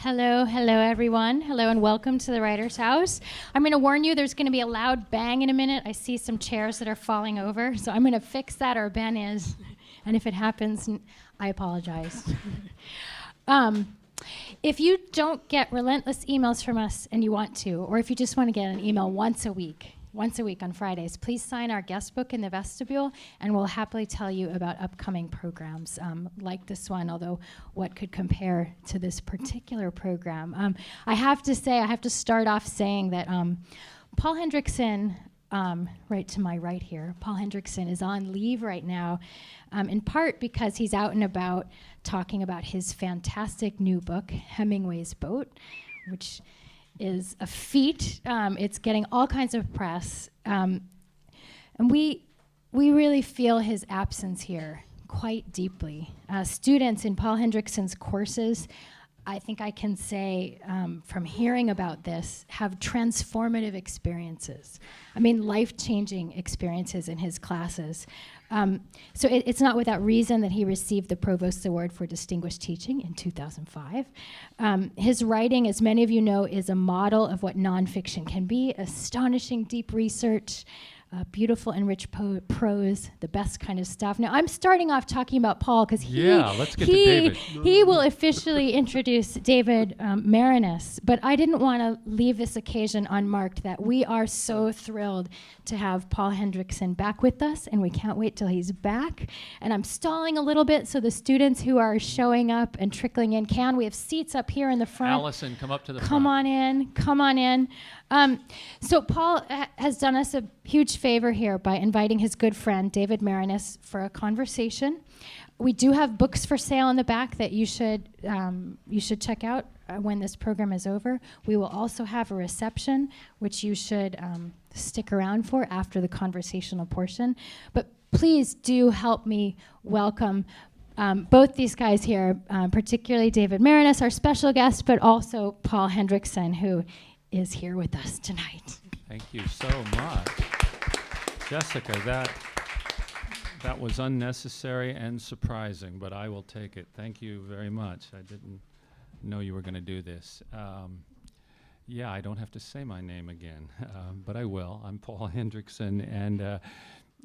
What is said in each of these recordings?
Hello, everyone. Hello, and welcome to the Writer's House. I'm going to warn you, there's going to be a loud bang in a minute. I see some chairs that are falling over, so I'm going to fix that, or Ben is. And if it happens, I apologize. If you don't get relentless emails from us and you want to, or if you just want to get an email once a week on Fridays, please sign our guest book in the vestibule, and we'll happily tell you about upcoming programs like this one, although what could compare to this particular program? I have to start off saying that Paul Hendrickson, right to my right here, Paul Hendrickson is on leave right now, in part because he's out and about talking about his fantastic new book, Hemingway's Boat, which is a feat. It's getting all kinds of press. And we really feel his absence here quite deeply. Students in Paul Hendrickson's courses, I think I can say from hearing about this, have transformative experiences. I mean, life-changing experiences in his classes. So it's not without reason that he received the Provost's Award for Distinguished Teaching in 2005. His writing, as many of you know, is a model of what nonfiction can be: astonishing deep research, beautiful and rich prose, the best kind of stuff. Now, I'm starting off talking about Paul because let's get to David. He will officially introduce David Maraniss, but I didn't want to leave this occasion unmarked that we are so thrilled to have Paul Hendrickson back with us, and we can't wait till he's back. And I'm stalling a little bit so the students who are showing up and trickling in can. We have seats up here in the front. Allison, come up to the front. Come on in. So Paul has done us a huge favor here by inviting his good friend David Maraniss for a conversation. We do have books for sale in the back that you should check out when this program is over. We will also have a reception, which you should stick around for after the conversational portion. But please do help me welcome both these guys here, particularly David Maraniss, our special guest, but also Paul Hendrickson, who is here with us tonight. Thank you so much. Jessica, that was unnecessary and surprising, but I will take it. Thank you very much. I didn't know you were going to do this. I don't have to say my name again, but I will. I'm Paul Hendrickson, and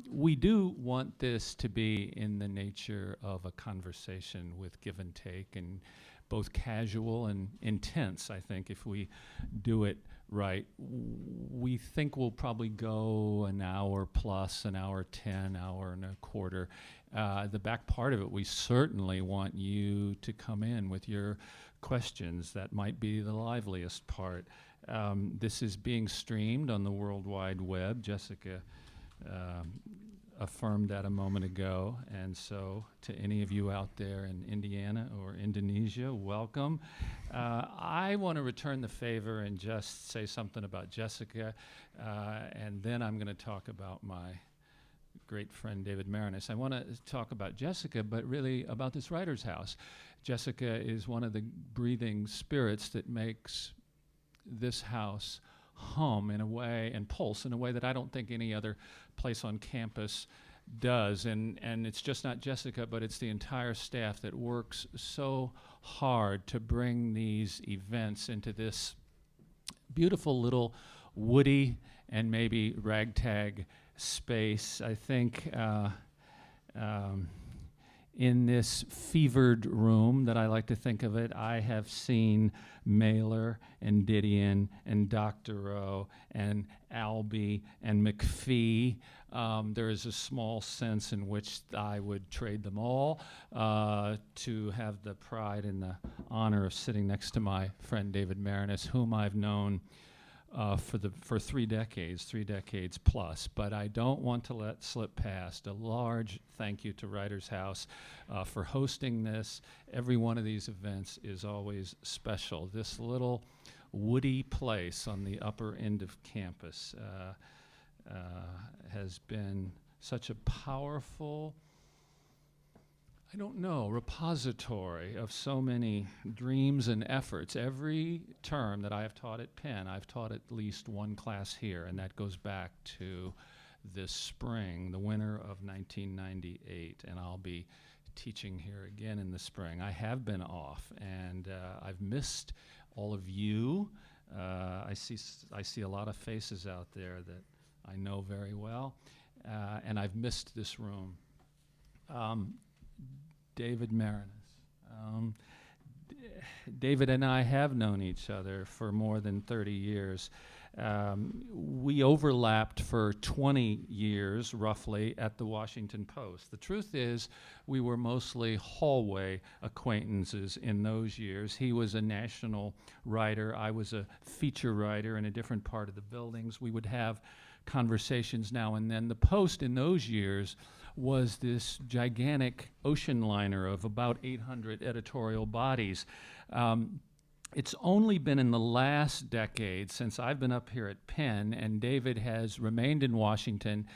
we do want this to be in the nature of a conversation with give and take, and both casual and intense. I think if we do it right, we think we'll probably go an hour plus, an hour 10, hour and a quarter. The back part of it, we certainly want you to come in with your questions. That might be the liveliest part. This is being streamed on the World Wide Web. Jessica affirmed that a moment ago, and so to any of you out there in Indiana or Indonesia, welcome. I want to return the favor and just say something about Jessica, and then I'm going to talk about my great friend David Maraniss. I want to talk about Jessica, but really about this Writer's House. Jessica is one of the breathing spirits that makes this house hum in a way and pulse in a way that I don't think any other place on campus does. And it's just not Jessica, but it's the entire staff that works so hard to bring these events into this beautiful little woody and maybe ragtag space. I think in this fevered room that I like to think of it, I have seen Mailer and Didion and Doctorow and Albee and McPhee. There is a small sense in which I would trade them all to have the pride and the honor of sitting next to my friend David Maraniss, whom I've known for 3 decades plus. But I don't want to let slip past a large thank you to Writer's House for hosting this. Every one of these events is always special. This little woody place on the upper end of campus has been such a powerful, repository of so many dreams and efforts. Every term that I have taught at Penn, I've taught at least one class here, and that goes back to this spring, the winter of 1998, and I'll be teaching here again in the spring. I have been off, and I've missed all of you. I see a lot of faces out there that I know very well, and I've missed this room. David Maraniss. David and I have known each other for more than 30 years. We overlapped for 20 years, roughly, at the Washington Post. The truth is, we were mostly hallway acquaintances in those years. He was a national writer. I was a feature writer in a different part of the buildings. We would have conversations now and then. The Post in those years was this gigantic ocean liner of about 800 editorial bodies. It's only been in the last decade since I've been up here at Penn, and David has remained in Washington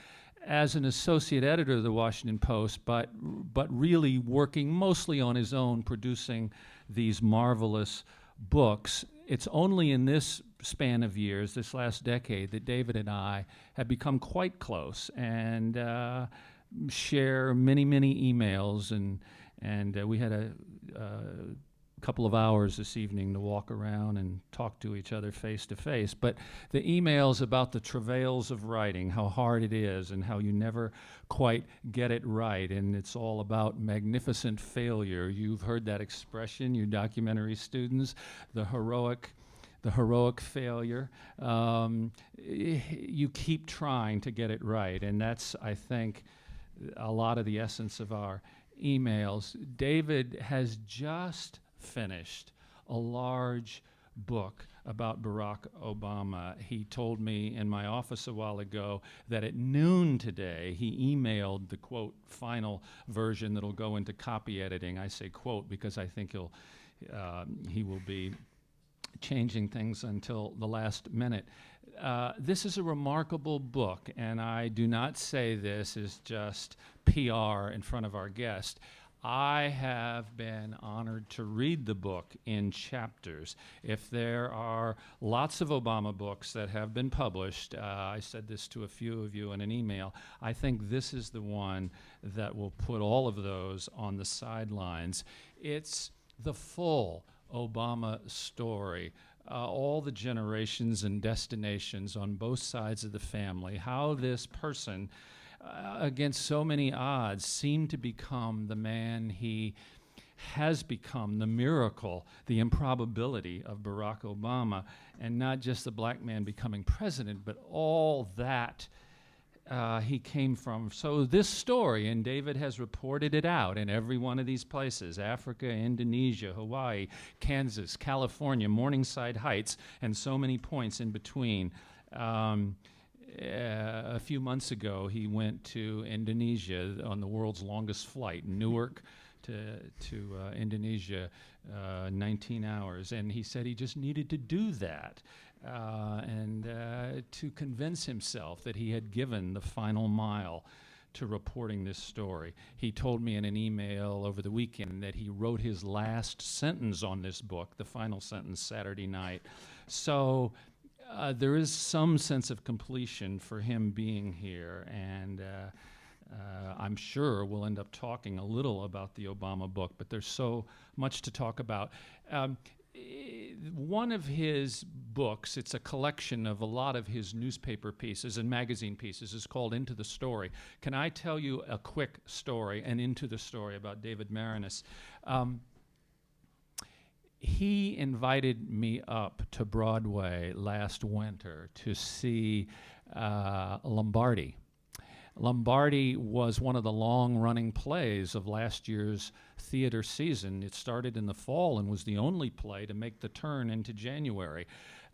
as an associate editor of the Washington Post, but really working mostly on his own, producing these marvelous books. It's only in this span of years, this last decade, that David and I have become quite close and share many, many emails, and we had a couple of hours this evening to walk around and talk to each other face to face. But the emails about the travails of writing, how hard it is and how you never quite get it right, and it's all about magnificent failure. You've heard that expression, you documentary students, the heroic failure. You keep trying to get it right, and that's, I think, a lot of the essence of our emails. David has just finished a large book about Barack Obama. He told me in my office a while ago that at noon today he emailed the, quote, final version that'll go into copy editing. I say quote because I think he will be changing things until the last minute. This is a remarkable book, and I do not say this as just PR in front of our guest. I have been honored to read the book in chapters. If there are lots of Obama books that have been published, I said this to a few of you in an email, I think this is the one that will put all of those on the sidelines. It's the full Obama story, all the generations and destinations on both sides of the family, how this person, against so many odds, seemed to become the man he has become, the miracle, the improbability of Barack Obama, and not just the black man becoming president, but all that he came from. So this story, and David has reported it out in every one of these places, Africa, Indonesia, Hawaii, Kansas, California, Morningside Heights, and so many points in between. A few months ago, he went to Indonesia on the world's longest flight, Newark to Indonesia, 19 hours. And he said he just needed to do that and to convince himself that he had given the final mile to reporting this story. He told me in an email over the weekend that he wrote his last sentence on this book, the final sentence, Saturday night. So there is some sense of completion for him being here, and I'm sure we'll end up talking a little about the Obama book, but there's so much to talk about. One of his books, it's a collection of a lot of his newspaper pieces and magazine pieces, is called Into the Story. Can I tell you a quick story, an Into the Story about David Maraniss? He invited me up to Broadway last winter to see Lombardi. Lombardi was one of the long-running plays of last year's theater season. It started in the fall and was the only play to make the turn into January.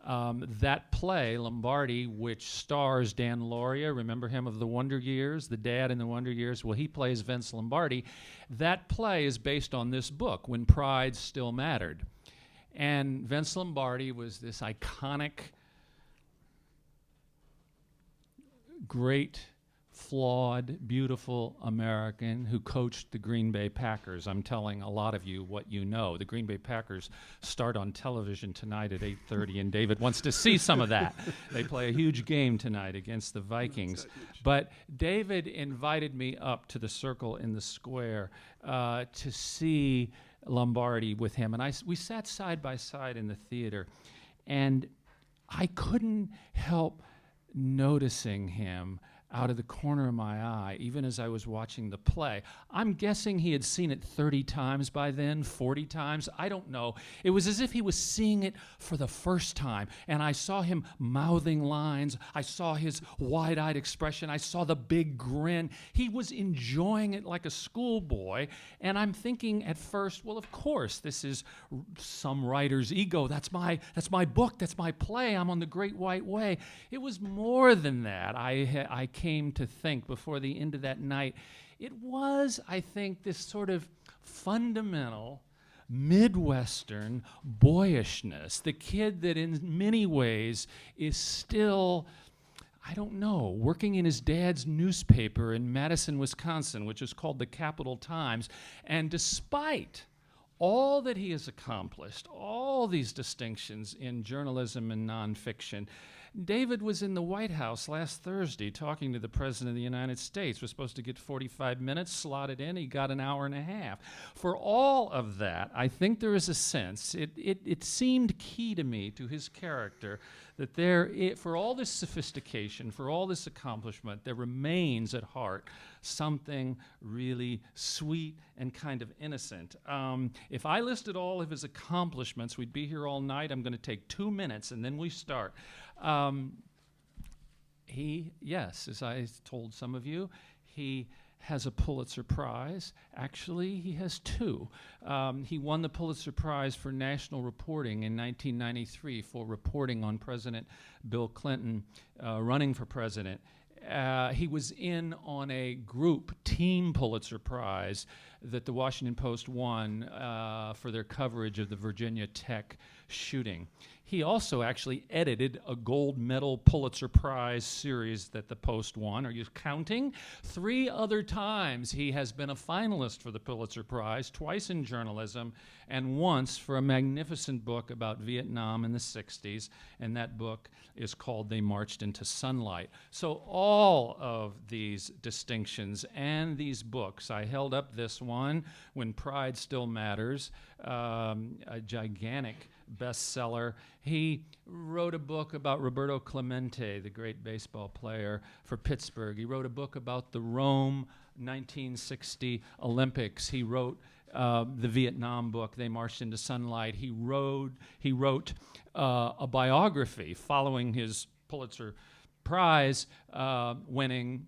That play, Lombardi, which stars Dan Lauria, remember him of the Wonder Years, the dad in the Wonder Years? Well, he plays Vince Lombardi. That play is based on this book, When Pride Still Mattered. And Vince Lombardi was this iconic, great flawed, beautiful American who coached the Green Bay Packers. I'm telling a lot of you what you know. The Green Bay Packers start on television tonight at 8:30, and David wants to see some of that. They play a huge game tonight against the Vikings. But David invited me up to the Circle in the Square to see Lombardi with him, and we sat side by side in the theater, and I couldn't help noticing him out of the corner of my eye, even as I was watching the play. I'm guessing he had seen it 30 times by then, 40 times, I don't know. It was as if he was seeing it for the first time, and I saw him mouthing lines, I saw his wide-eyed expression, I saw the big grin. He was enjoying it like a schoolboy, and I'm thinking at first, well, of course, this is some writer's ego. That's my book, that's my play, I'm on the Great White Way. It was more than that. I came to think before the end of that night, it was, I think, this sort of fundamental Midwestern boyishness, the kid that in many ways is still, I don't know, working in his dad's newspaper in Madison, Wisconsin, which is called the Capital Times, and despite all that he has accomplished, all these distinctions in journalism and nonfiction, David was in the White House last Thursday talking to the President of the United States. We're supposed to get 45 minutes slotted in. He got an hour and a half. For all of that, I think there is a sense, it seemed key to me, to his character, that for all this sophistication, for all this accomplishment, there remains at heart something really sweet and kind of innocent. If I listed all of his accomplishments, we'd be here all night. I'm going to take 2 minutes and then we start. Yes, as I told some of you, he has a Pulitzer Prize. Actually, he has 2. He won the Pulitzer Prize for National Reporting in 1993 for reporting on President Bill Clinton running for president. He was in on a group team Pulitzer Prize that the Washington Post won for their coverage of the Virginia Tech shooting. He also actually edited a gold medal Pulitzer Prize series that the Post won. Are you counting? 3 other times he has been a finalist for the Pulitzer Prize, twice in journalism, and once for a magnificent book about Vietnam in the 60s, and that book is called They Marched into Sunlight. So all of these distinctions and these books, I held up this one, When Pride Still Matters, a gigantic bestseller. He wrote a book about Roberto Clemente, the great baseball player for Pittsburgh. He wrote a book about the Rome 1960 Olympics. He wrote the Vietnam book, They Marched into Sunlight. He wrote a biography following his Pulitzer Prize winning.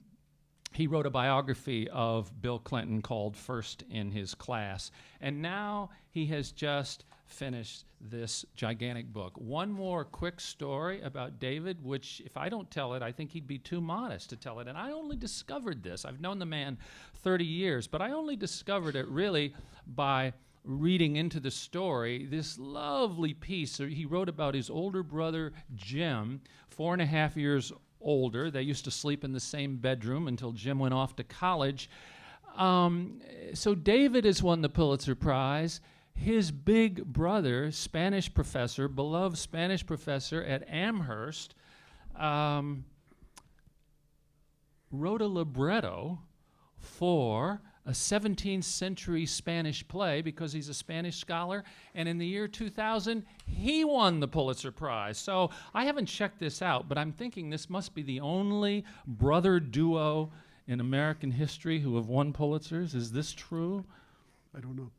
He wrote a biography of Bill Clinton called First in His Class. And now he has just finished this gigantic book. One more quick story about David, which if I don't tell it, I think he'd be too modest to tell it. And I only discovered this. I've known the man 30 years, but I only discovered it really by reading into the story, this lovely piece. He wrote about his older brother, Jim, 4.5 years older. They used to sleep in the same bedroom until Jim went off to college. So David has won the Pulitzer Prize. His big brother, Spanish professor, beloved Spanish professor at Amherst, wrote a libretto for a 17th century Spanish play because he's a Spanish scholar, and in the year 2000, he won the Pulitzer Prize. So I haven't checked this out, but I'm thinking this must be the only brother duo in American history who have won Pulitzers. Is this true? I don't know.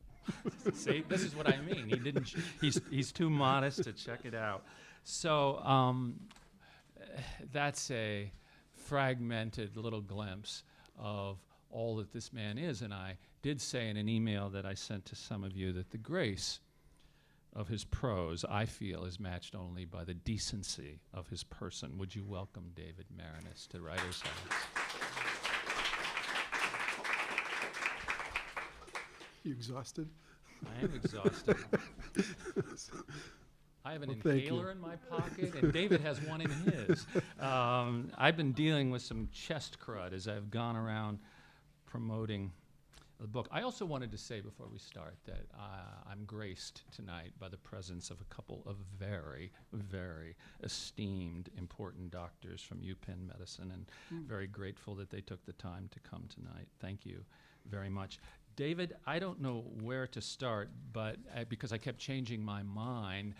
See, this is what I mean. He didn't. He's too modest to check it out. So that's a fragmented little glimpse of all that this man is. And I did say in an email that I sent to some of you that the grace of his prose, I feel, is matched only by the decency of his person. Would you welcome David Maraniss to Writers' House? You exhausted? I am exhausted. I have an Well, thank you. inhaler in my pocket, and David has one in his. I've been dealing with some chest crud as I've gone around promoting the book. I also wanted to say before we start that I'm graced tonight by the presence of a couple of very, very esteemed, important doctors from UPenn Medicine, and very grateful that they took the time to come tonight. Thank you very much. David, I don't know where to start, but because I kept changing my mind,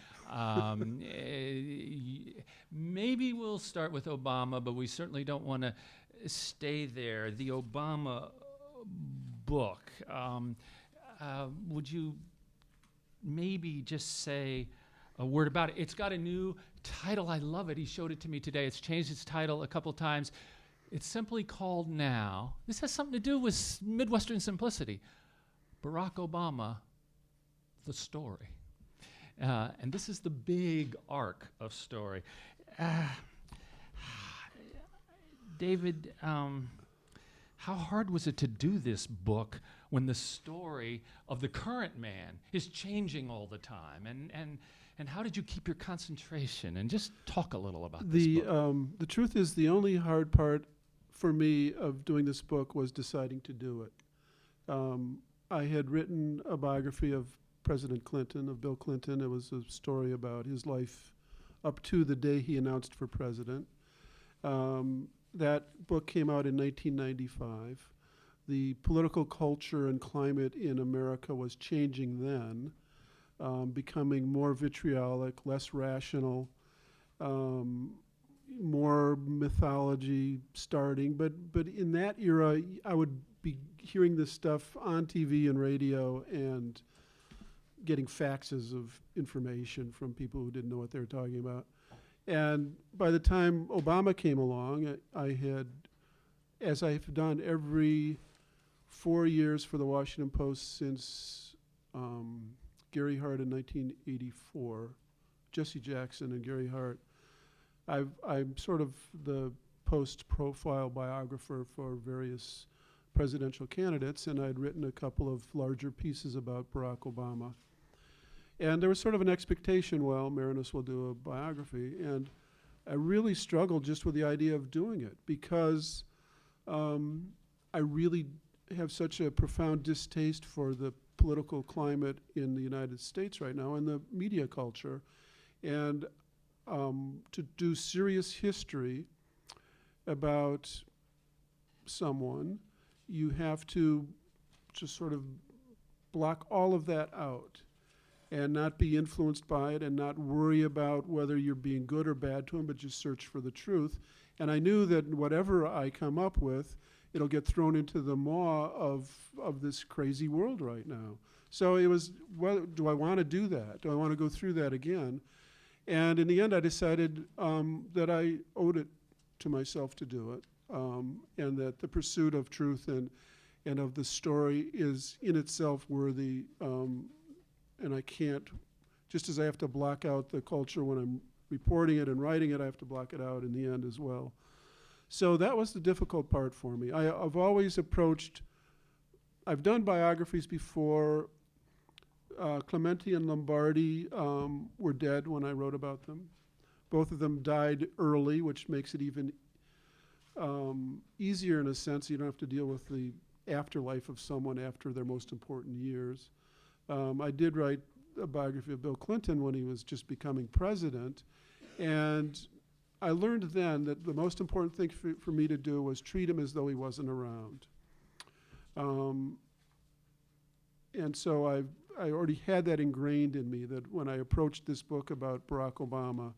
maybe we'll start with Obama, but we certainly don't want to stay there. The Obama book. Would you maybe just say a word about it? It's got a new title. I love it. He showed it to me today. It's changed its title a couple times. It's simply called Now. This has something to do with Midwestern simplicity. Barack Obama, the story. And this is the big arc of story. David, how hard was it to do this book when the story of the current man is changing all the time? And how did you keep your concentration? And just talk a little about this book. The truth is, the only hard part for me of doing this book was deciding to do it. I had written a biography of President Clinton, of Bill Clinton. It was a story about his life up to the day he announced for president. That book came out in 1995. The political culture and climate in America was changing then, becoming more vitriolic, less rational, more mythology starting. But in that era, I would be hearing this stuff on TV and radio and getting faxes of information from people who didn't know what they were talking about. And by the time Obama came along, I had, as I've done every 4 years for the Washington Post since Gary Hart in 1984, Jesse Jackson and Gary Hart, I'm sort of the Post profile biographer for various presidential candidates, and I'd written a couple of larger pieces about Barack Obama. And there was sort of an expectation, well, Maraniss will do a biography. And I really struggled just with the idea of doing it because I really have such a profound distaste for the political climate in the United States right now and the media culture. And to do serious history about someone, you have to just sort of block all of that out and not be influenced by it and not worry about whether you're being good or bad to him, but just search for the truth. And I knew that whatever I come up with, it'll get thrown into the maw of this crazy world right now. So it was, well, do I want to do that? Do I want to go through that again? And in the end, I decided that I owed it to myself to do it, and that the pursuit of truth and of the story is in itself worthy. And I can't, just as I have to block out the culture when I'm reporting it and writing it, I have to block it out in the end as well. So that was the difficult part for me. I've always approached, I've done biographies before. Clemente and Lombardi were dead when I wrote about them. Both of them died early, which makes it even easier in a sense. You don't have to deal with the afterlife of someone after their most important years. I did write a biography of Bill Clinton when he was just becoming president, and I learned then that the most important thing for me to do was treat him as though he wasn't around. And so I already had that ingrained in me, that when I approached this book about Barack Obama,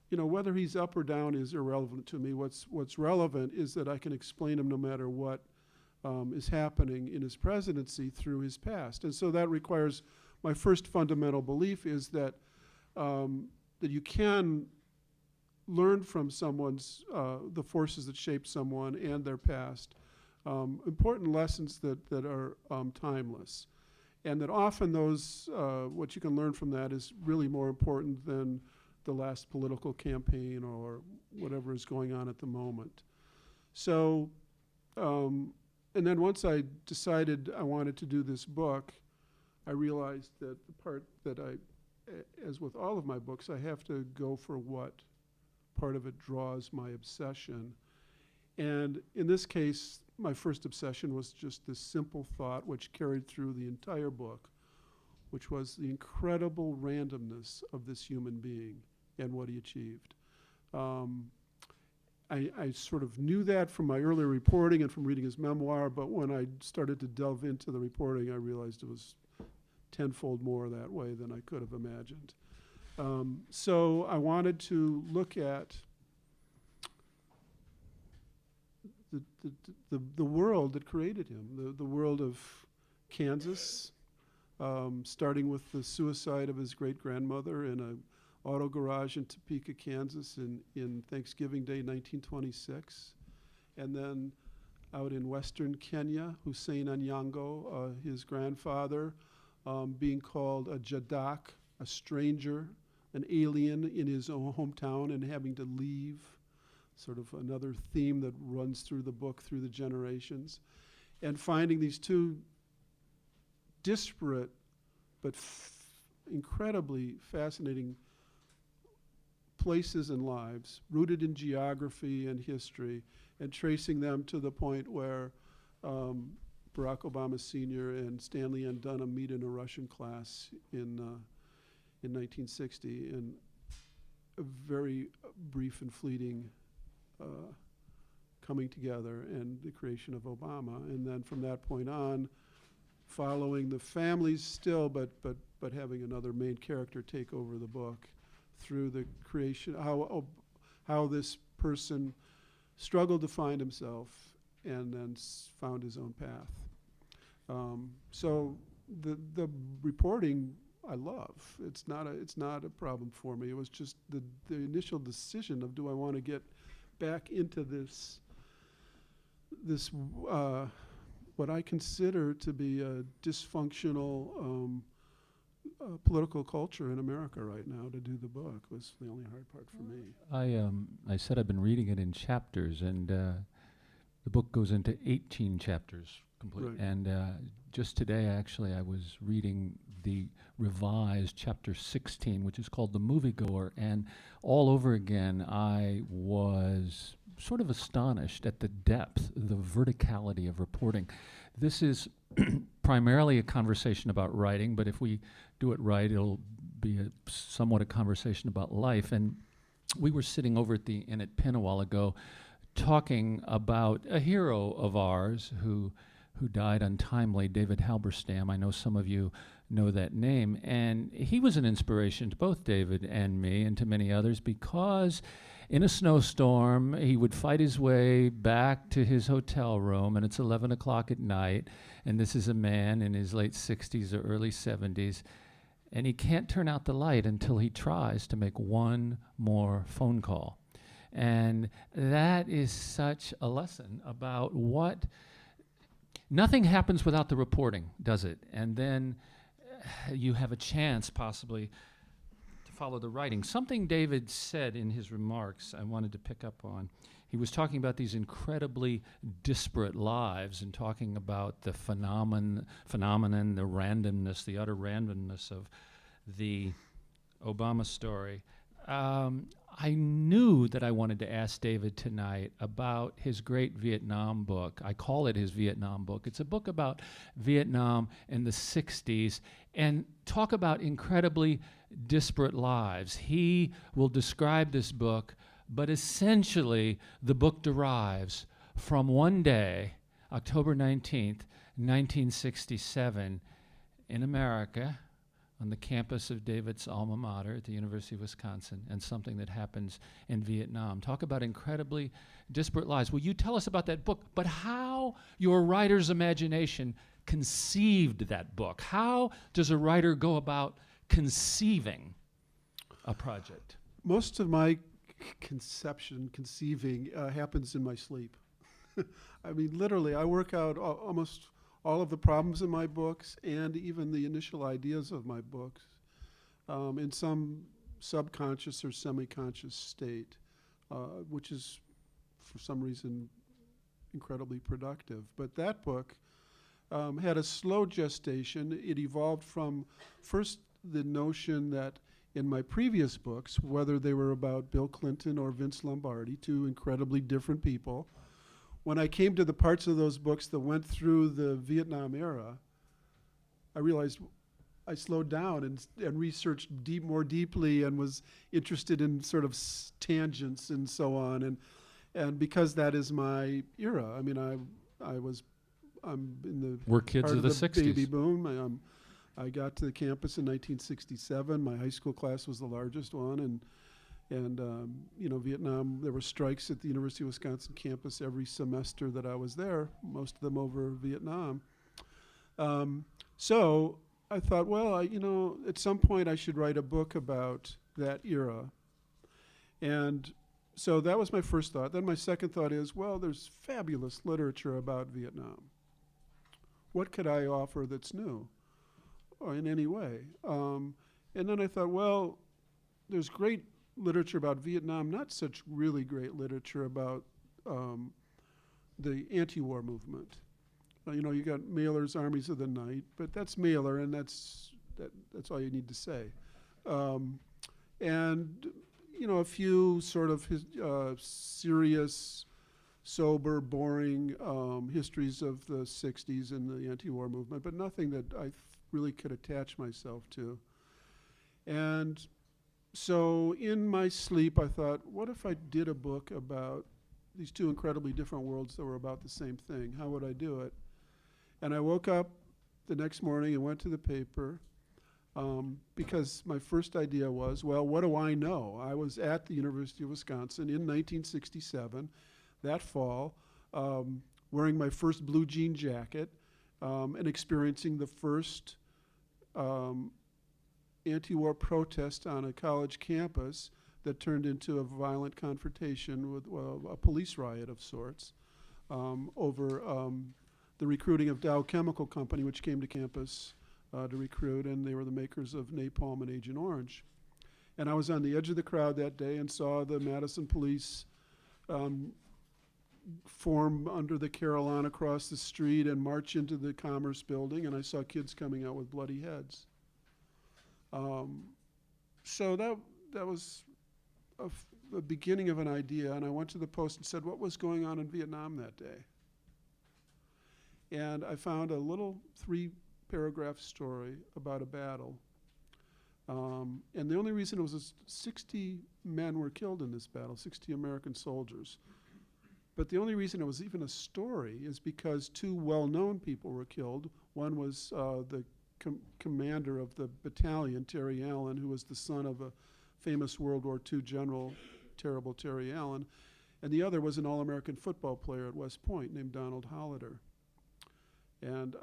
you know, whether he's up or down is irrelevant to me. What's relevant is that I can explain him no matter what is happening in his presidency through his past. And so that requires, my first fundamental belief is that that you can learn from someone's, the forces that shape someone and their past, important lessons that are timeless. And that often those, what you can learn from that is really more important than the last political campaign or whatever is going on at the moment. So, and then once I decided I wanted to do this book, I realized that the part that I as with all of my books, I have to go for what part of it draws my obsession. And in this case, my first obsession was just this simple thought which carried through the entire book, which was the incredible randomness of this human being and what he achieved. I sort of knew that from my earlier reporting and from reading his memoir, but when I started to delve into the reporting, I realized it was tenfold more that way than I could have imagined. So I wanted to look at the world that created him, the world of Kansas, starting with the suicide of his great-grandmother in an auto garage in Topeka, Kansas in Thanksgiving Day 1926. And then out in western Kenya, Hussein Anyango, his grandfather, being called a Jadak, a stranger, an alien in his own hometown and having to leave, sort of another theme that runs through the book through the generations. And finding these two disparate but incredibly fascinating places and lives, rooted in geography and history, and tracing them to the point where Barack Obama Sr. and Stanley N. Dunham meet in a Russian class in 1960, in a very brief and fleeting coming together and the creation of Obama. And then from that point on, following the families still, but having another main character take over the book through the creation, how this person struggled to find himself and then found his own path. So the reporting I love. It's not a problem for me. It was just the initial decision of, do I want to get back into this what I consider to be a dysfunctional political culture in America right now. To do the book was the only hard part for me. I said I've been reading it in chapters, and the book goes into 18 chapters complete. Right. And just today, actually, I was reading the revised chapter 16, which is called The Moviegoer, and all over again, I was sort of astonished at the depth, the verticality of reporting. This is primarily a conversation about writing, but if we do it right, it'll be somewhat a conversation about life. And we were sitting over at the Inn at Penn a while ago talking about a hero of ours who died untimely, David Halberstam. I know some of you know that name. And he was an inspiration to both David and me and to many others, because in a snowstorm, he would fight his way back to his hotel room, and it's 11 o'clock at night, and this is a man in his late 60s or early 70s, and he can't turn out the light until he tries to make one more phone call. And that is such a lesson about what nothing happens without the reporting, does it? And then you have a chance possibly to follow the writing. Something David said in his remarks I wanted to pick up on. He was talking about these incredibly disparate lives and talking about the phenomenon, the randomness, the utter randomness of the Obama story. I knew that I wanted to ask David tonight about his great Vietnam book. I call it his Vietnam book. It's a book about Vietnam in the 60s, and talk about incredibly disparate lives. He will describe this book, but essentially the book derives from one day, October 19th, 1967, in America, on the campus of David's alma mater at the University of Wisconsin, and something that happens in Vietnam. Talk about incredibly disparate lives. Will you tell us about that book, but how your writer's imagination conceived that book? How does a writer go about conceiving a project? Most of my conceiving happens in my sleep. I mean, literally, I work out almost all of the problems in my books and even the initial ideas of my books in some subconscious or semi-conscious state, which is, for some reason, incredibly productive. But that book had a slow gestation. It evolved from first the notion that in my previous books, whether they were about Bill Clinton or Vince Lombardi, two incredibly different people, when I came to the parts of those books that went through the Vietnam era, I realized I slowed down and researched more deeply and was interested in sort of tangents and so on. And because that is my era, I mean, I'm in the We're kids part of the baby 60s. boom. I got to the campus in 1967. My high school class was the largest one, and Vietnam. There were strikes at the University of Wisconsin campus every semester that I was there. Most of them over Vietnam. So I thought, well, at some point I should write a book about that era, and so that was my first thought. Then my second thought is, well, there's fabulous literature about Vietnam. What could I offer that's new, or in any way? And then I thought, well, there's great literature about Vietnam, not such really great literature about the anti-war movement. You got Mailer's Armies of the Night, but that's Mailer, and that's all you need to say. And a few sort of serious, sober, boring histories of the 60s and the anti-war movement, but nothing that I really could attach myself to. And so in my sleep, I thought, what if I did a book about these two incredibly different worlds that were about the same thing? How would I do it? And I woke up the next morning and went to the paper because my first idea was, well, what do I know? I was at the University of Wisconsin in 1967, that fall, wearing my first blue jean jacket and experiencing the first anti-war protest on a college campus that turned into a violent confrontation with a police riot of sorts over the recruiting of Dow Chemical Company, which came to campus to recruit, and they were the makers of napalm and Agent Orange. And I was on the edge of the crowd that day and saw the Madison police form under the Carillon across the street and march into the Commerce building, and I saw kids coming out with bloody heads. So that was the beginning of an idea, and I went to the Post and said, what was going on in Vietnam that day? And I found a little 3-paragraph story about a battle. And the only reason it was 60 men were killed in this battle, 60 American soldiers. But the only reason it was even a story is because 2 well-known people were killed. One was the commander of the battalion, Terry Allen, who was the son of a famous World War II general, terrible Terry Allen. And the other was an All-American football player at West Point named Donald Hollader. And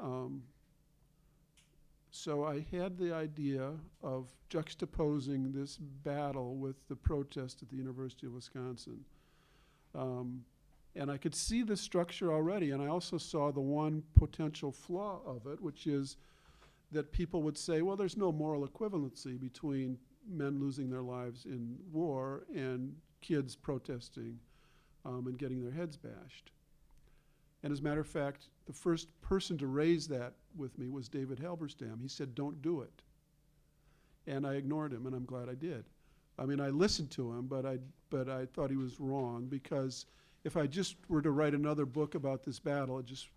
so I had the idea of juxtaposing this battle with the protest at the University of Wisconsin. And I could see the structure already, and I also saw the one potential flaw of it, which is that people would say, well, there's no moral equivalency between men losing their lives in war and kids protesting and getting their heads bashed. And as a matter of fact, the first person to raise that with me was David Halberstam. He said, don't do it. And I ignored him, and I'm glad I did. I mean, I listened to him, but I thought he was wrong, because if I just were to write another book about this battle, it just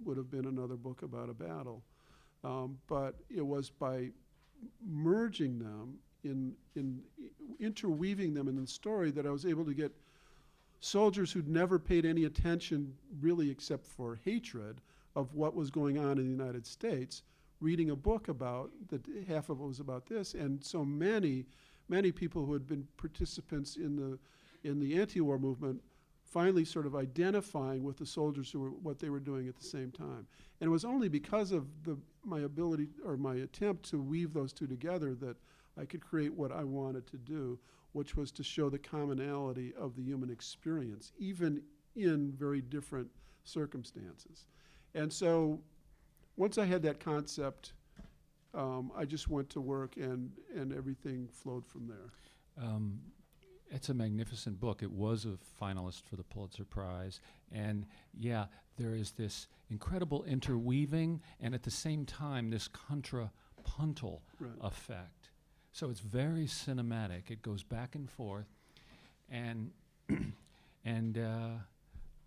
would have been another book about a battle. But it was by merging them, interweaving them in the story, that I was able to get soldiers who'd never paid any attention really except for hatred of what was going on in the United States, reading a book about, that half of it was about this, and so many people who had been participants in the anti-war movement finally sort of identifying with the soldiers who were what they were doing at the same time. And it was only because of my ability, or my attempt to weave those two together, that I could create what I wanted to do, which was to show the commonality of the human experience, even in very different circumstances. And so once I had that concept, I just went to work, and everything flowed from there. It's a magnificent book. It was a finalist for the Pulitzer Prize. And yeah, there is this incredible interweaving, and at the same time, this contrapuntal Right. effect. So it's very cinematic. It goes back and forth, and and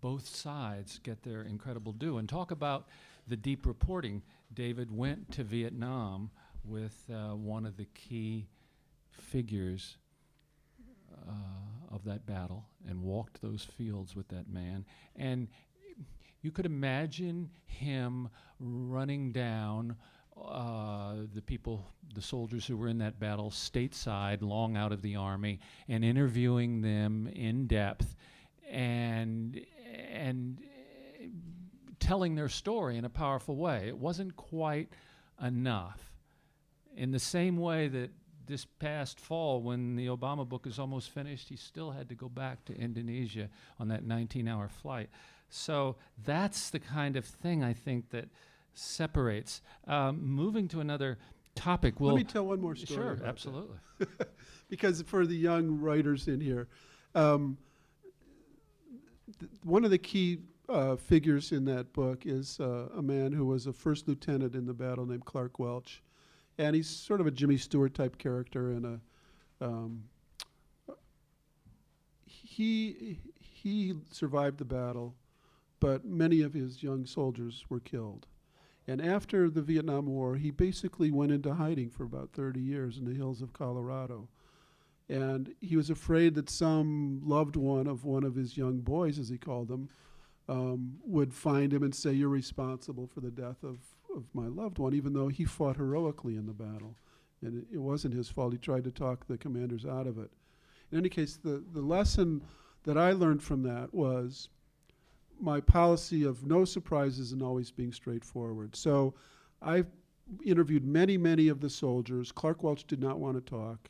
both sides get their incredible due. And talk about the deep reporting. David went to Vietnam with one of the key figures of that battle and walked those fields with that man. And you could imagine him running down the soldiers who were in that battle stateside, long out of the army, and interviewing them in depth and telling their story in a powerful way. It wasn't quite enough. In the same way that this past fall, when the Obama book is almost finished, he still had to go back to Indonesia on that 19-hour flight. So that's the kind of thing I think that separates. Moving to another topic. Let me tell one more story. Sure, about absolutely. that. Because for the young writers in here, one of the key figures in that book is a man who was a first lieutenant in the battle named Clark Welch. And he's sort of a Jimmy Stewart type character, and he survived the battle, but many of his young soldiers were killed. And after the Vietnam War, he basically went into hiding for about 30 years in the hills of Colorado. And he was afraid that some loved one of his young boys, as he called them, would find him and say, "You're responsible for the death of my loved one," even though he fought heroically in the battle. And it wasn't his fault. He tried to talk the commanders out of it. In any case, the lesson that I learned from that was my policy of no surprises and always being straightforward. So I interviewed many of the soldiers. Clark Welch did not want to talk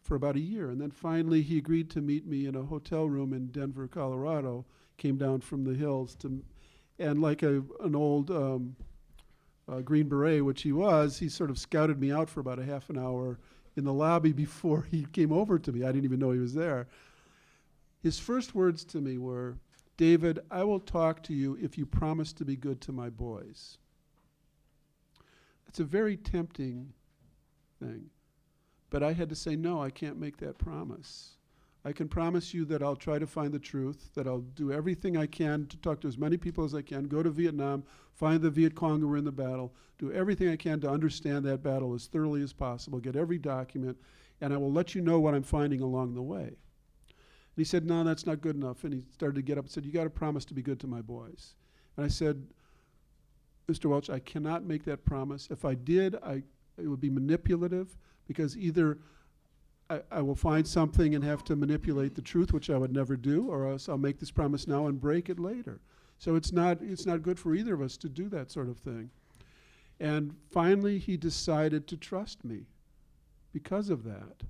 for about a year. And then finally he agreed to meet me in a hotel room in Denver, Colorado, came down from the hills and like an old Green Beret, which he was, he sort of scouted me out for about a half an hour in the lobby before he came over to me. I didn't even know he was there. His first words to me were, "David, I will talk to you if you promise to be good to my boys." It's a very tempting thing. But I had to say, no, I can't make that promise. I can promise you that I'll try to find the truth, that I'll do everything I can to talk to as many people as I can, go to Vietnam, find the Viet Cong who were in the battle, do everything I can to understand that battle as thoroughly as possible, get every document, and I will let you know what I'm finding along the way. And he said, "No, that's not good enough." And he started to get up and said, "You got to promise to be good to my boys." And I said, "Mr. Welch, I cannot make that promise. If I did, it would be manipulative, because either I will find something and have to manipulate the truth, which I would never do, or else I'll make this promise now and break it later." So it's not good for either of us to do that sort of thing. And finally, he decided to trust me because of that.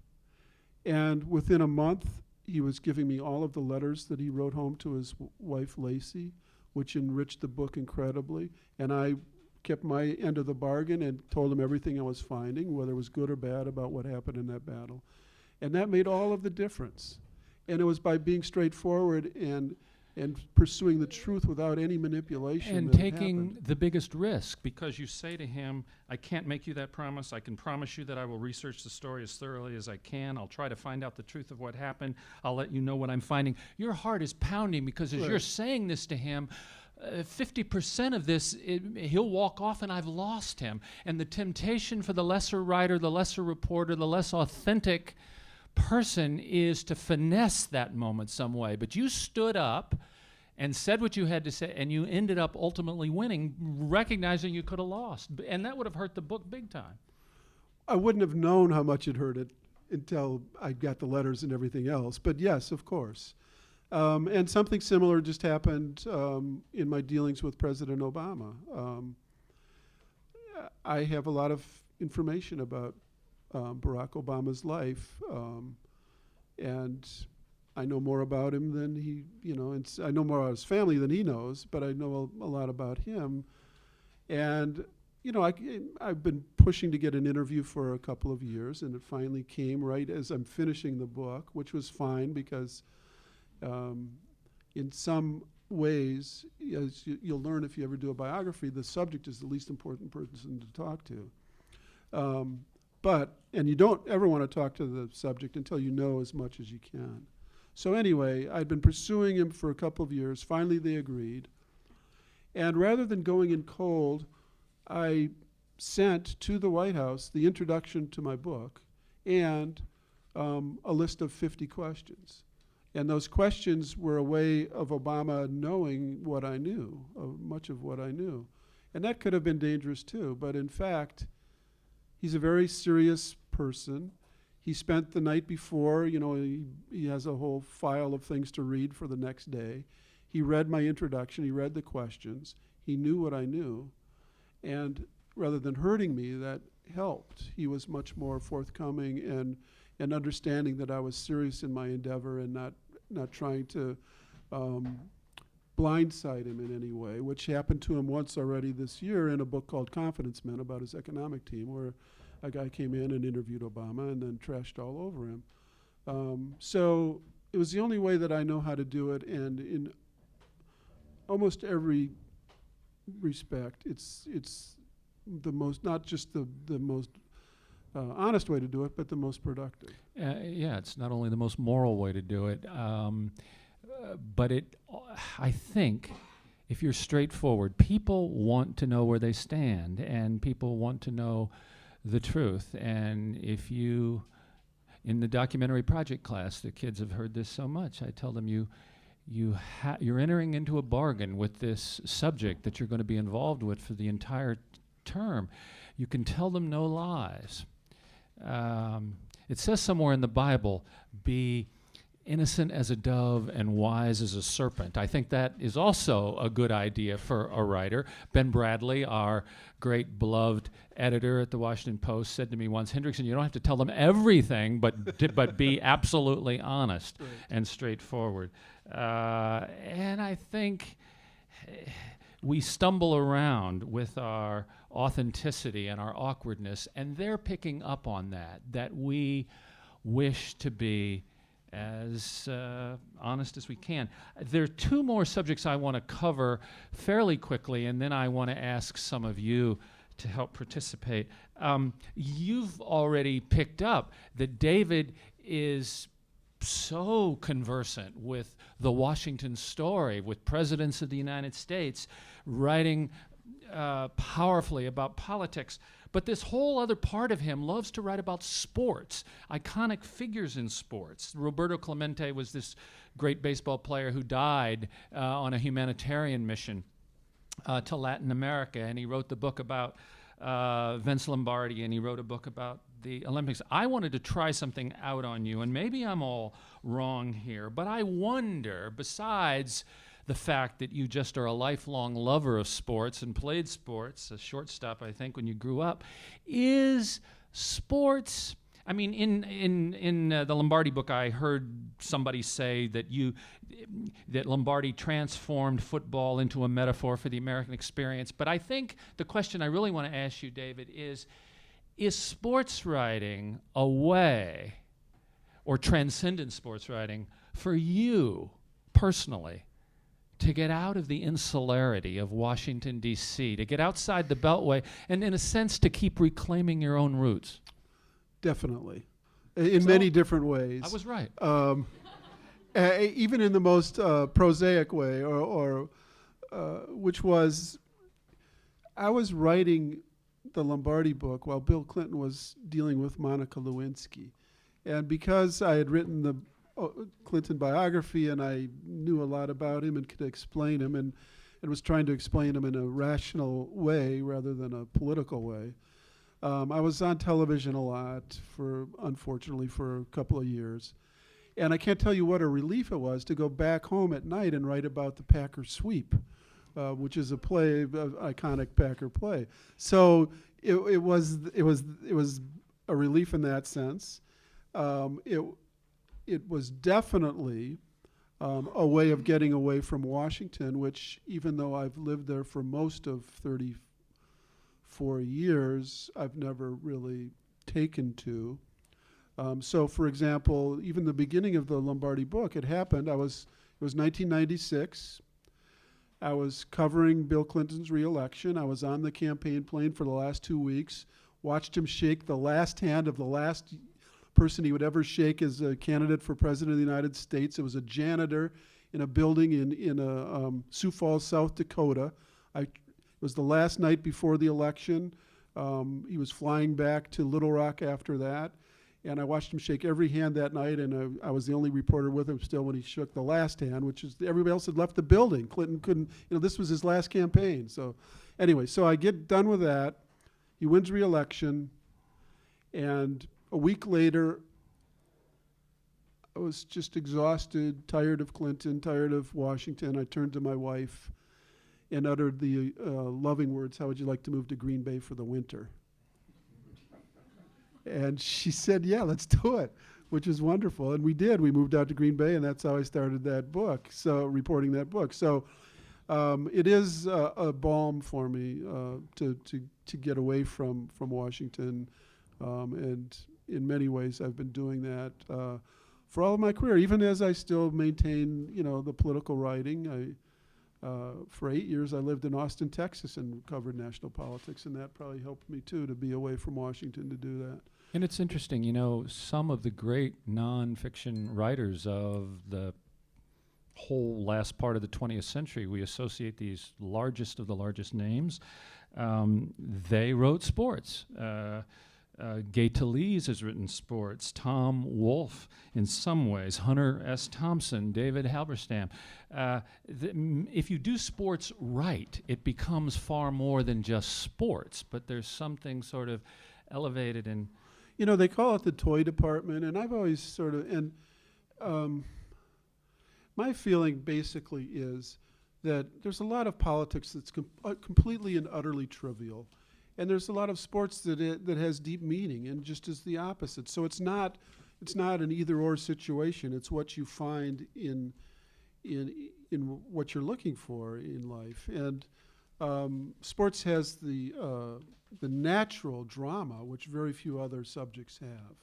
And within a month, he was giving me all of the letters that he wrote home to his wife, Lacey, which enriched the book incredibly. And I kept my end of the bargain and told him everything I was finding, whether it was good or bad, about what happened in that battle. And that made all of the difference. And it was by being straightforward and pursuing the truth without any manipulation. And that taking happened. the biggest risk, because you say to him, "I can't make you that promise. I can promise you that I will research the story as thoroughly as I can. I'll try to find out the truth of what happened. I'll let you know what I'm finding." Your heart is pounding, because as Right. you're saying this to him, 50% of this, he'll walk off and I've lost him. And the temptation for the lesser writer, the lesser reporter, the less authentic person is to finesse that moment some way. But you stood up and said what you had to say, and you ended up ultimately winning, recognizing you could have lost. And that would have hurt the book big time. I wouldn't have known how much it hurt it until I got the letters and everything else. But yes, of course. And something similar just happened in my dealings with President Obama. I have a lot of information about Barack Obama's life, and I know more about him than he, and I know more about his family than he knows, but I know a lot about him. And, I've been pushing to get an interview for a couple of years, and it finally came right as I'm finishing the book, which was fine because in some ways, as you'll learn if you ever do a biography, the subject is the least important person to talk to. And you don't ever want to talk to the subject until you know as much as you can. So anyway, I'd been pursuing him for a couple of years. Finally, they agreed. And rather than going in cold, I sent to the White House the introduction to my book and a list of 50 questions. And those questions were a way of Obama knowing what I knew, much of what I knew. And that could have been dangerous too, but in fact, he's a very serious person. He spent the night before, he has a whole file of things to read for the next day. He read my introduction, he read the questions, he knew what I knew, and rather than hurting me, that helped. He was much more forthcoming and understanding that I was serious in my endeavor and not trying to blindside him in any way, which happened to him once already this year in a book called Confidence Men about his economic team, where a guy came in and interviewed Obama and then trashed all over him. So it was the only way that I know how to do it, and in almost every respect, it's the most, not just the most honest way to do it, but the most productive. Yeah, it's not only the most moral way to do it, but I think if you're straightforward, people want to know where they stand, and people want to know the truth. And if you, in the documentary project class, the kids have heard this so much, I tell them you're entering into a bargain with this subject that you're going to be involved with for the entire term. You can tell them no lies. It says somewhere in the Bible, be innocent as a dove and wise as a serpent. I think that is also a good idea for a writer. Ben Bradley, our great beloved editor at the Washington Post, said to me once, Hendrickson, you don't have to tell them everything, but be absolutely honest and straightforward. And I think we stumble around with our authenticity and our awkwardness, and they're picking up on that we wish to be as honest as we can. There are two more subjects I want to cover fairly quickly, and then I want to ask some of you to help participate. You've already picked up that David is so conversant with the Washington story, with presidents of the United States, writing powerfully about politics. But this whole other part of him loves to write about sports, iconic figures in sports. Roberto Clemente was this great baseball player who died on a humanitarian mission to Latin America, and he wrote the book about Vince Lombardi, and he wrote a book about the Olympics. I wanted to try something out on you, and maybe I'm all wrong here, but I wonder, besides the fact that you just are a lifelong lover of sports and played sports, a shortstop, I think, when you grew up, is sports... I mean, in the Lombardi book, I heard somebody say that Lombardi transformed football into a metaphor for the American experience. But I think the question I really want to ask you, David, is sports writing a way, or transcendent sports writing, for you personally, to get out of the insularity of Washington, D.C., to get outside the Beltway, and in a sense to keep reclaiming your own roots? Definitely, in many different ways. I was right. Even in the most prosaic way, or which was, I was writing the Lombardi book while Bill Clinton was dealing with Monica Lewinsky. And because I had written the Clinton biography and I knew a lot about him and could explain him and was trying to explain him in a rational way rather than a political way, I was on television a lot, unfortunately, for a couple of years. And I can't tell you what a relief it was to go back home at night and write about the Packer sweep, which is a play, iconic Packer play. So it was a relief in that sense. It was definitely a way of getting away from Washington, which, even though I've lived there for most of 34 years, I've never really taken to. So, for example, even the beginning of the Lombardi book, it happened. It was 1996. I was covering Bill Clinton's re-election. I was on the campaign plane for the last 2 weeks, watched him shake the last hand of the last person he would ever shake as a candidate for president of the United States. It was a janitor in a building in Sioux Falls, South Dakota. It was the last night before the election. He was flying back to Little Rock after that. And I watched him shake every hand that night, and I was the only reporter with him still when he shook the last hand, which is everybody else had left the building. Clinton couldn't, this was his last campaign. So anyway, so I get done with that. He wins re-election, and a week later, I was just exhausted, tired of Clinton, tired of Washington. I turned to my wife and uttered the loving words, "How would you like to move to Green Bay for the winter?" And she said, "Yeah, let's do it," which is wonderful. And we did. We moved out to Green Bay, and that's how I started that book, so reporting that book. So it is a balm for me to get away from Washington. And in many ways, I've been doing that for all of my career, even as I still maintain, the political writing. For 8 years, I lived in Austin, Texas, and covered national politics, and that probably helped me, too, to be away from Washington to do that. And it's interesting, some of the great nonfiction writers of the whole last part of the 20th century, we associate these largest of the largest names. They wrote sports. Gay Talese has written sports. Tom Wolfe, in some ways. Hunter S. Thompson, David Halberstam. If you do sports right, it becomes far more than just sports, but there's something sort of elevated and... they call it the toy department, and I've always sort of... And my feeling basically is that there's a lot of politics that's completely and utterly trivial. And there's a lot of sports that has deep meaning, and just is the opposite. So it's not an either-or situation. It's what you find in what you're looking for in life. And sports has the natural drama, which very few other subjects have.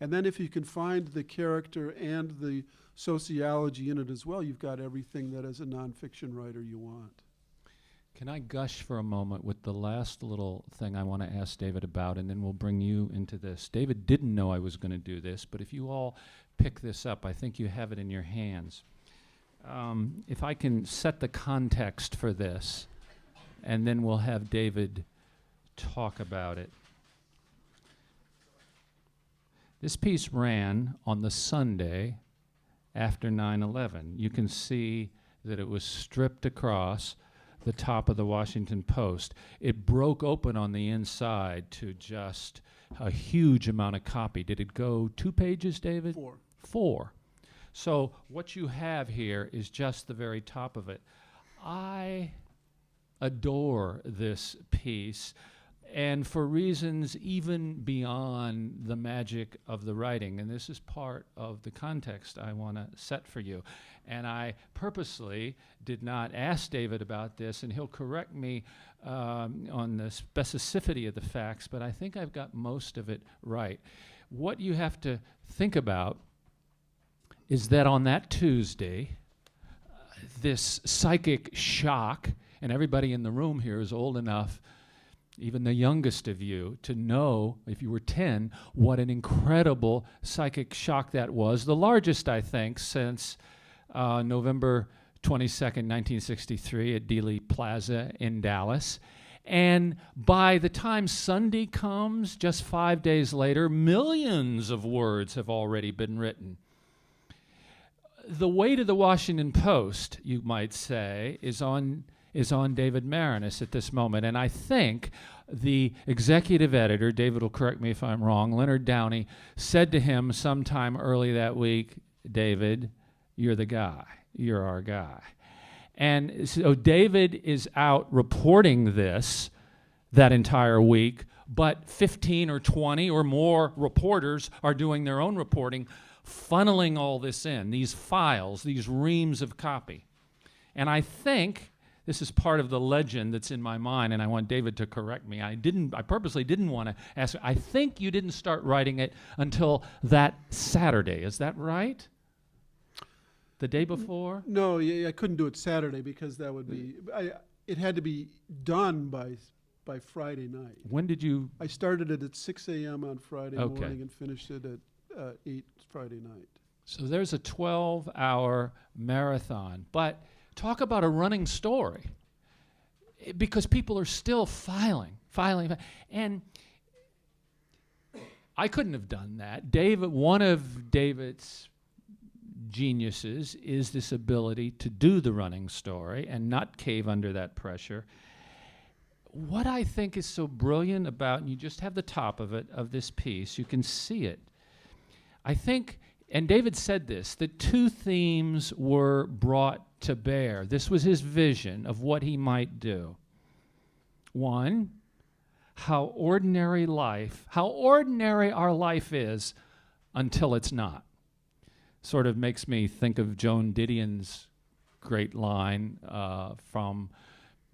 And then if you can find the character and the sociology in it as well, you've got everything that as a nonfiction writer you want. Can I gush for a moment with the last little thing I want to ask David about, and then we'll bring you into this. David didn't know I was going to do this, but if you all pick this up, I think you have it in your hands. If I can set the context for this, and then we'll have David talk about it. This piece ran on the Sunday after 9/11. You can see that it was stripped across the top of the Washington Post. It broke open on the inside to just a huge amount of copy. Did it go 2 pages, David? 4. 4. So what you have here is just the very top of it. I adore this piece, and for reasons even beyond the magic of the writing. And this is part of the context I want to set for you. And I purposely did not ask David about this, and he'll correct me on the specificity of the facts, but I think I've got most of it right. What you have to think about is that on that Tuesday, this psychic shock, and everybody in the room here is old enough, even the youngest of you, to know, if you were 10, what an incredible psychic shock that was. The largest, I think, since November 22nd, 1963 at Dealey Plaza in Dallas. And by the time Sunday comes, just 5 days later, millions of words have already been written. The weight of the Washington Post, you might say, is on David Maraniss at this moment. And I think the executive editor, David will correct me if I'm wrong, Leonard Downey, said to him sometime early that week, "David, you're the guy. You're our guy." And so David is out reporting this that entire week, but 15 or 20 or more reporters are doing their own reporting, funneling all this in, these files, these reams of copy. And I think this is part of the legend that's in my mind, and I want David to correct me. I purposely didn't want to ask. I think you didn't start writing it until that Saturday. Is that right? The day before? No, I couldn't do it Saturday because that would be. It had to be done by by Friday night. When did you? I started it at 6 a.m. on Friday Okay. morning and finished it at 8 Friday night. So there's a 12-hour marathon. But talk about a running story. Because people are still filing. And I couldn't have done that. David, one of David's geniuses is this ability to do the running story and not cave under that pressure. What I think is so brilliant about, and you just have the top of it, of this piece, you can see it. I think, and David said this, that two themes were brought to bear. This was his vision of what he might do. One, how ordinary our life is until it's not. Sort of makes me think of Joan Didion's great line from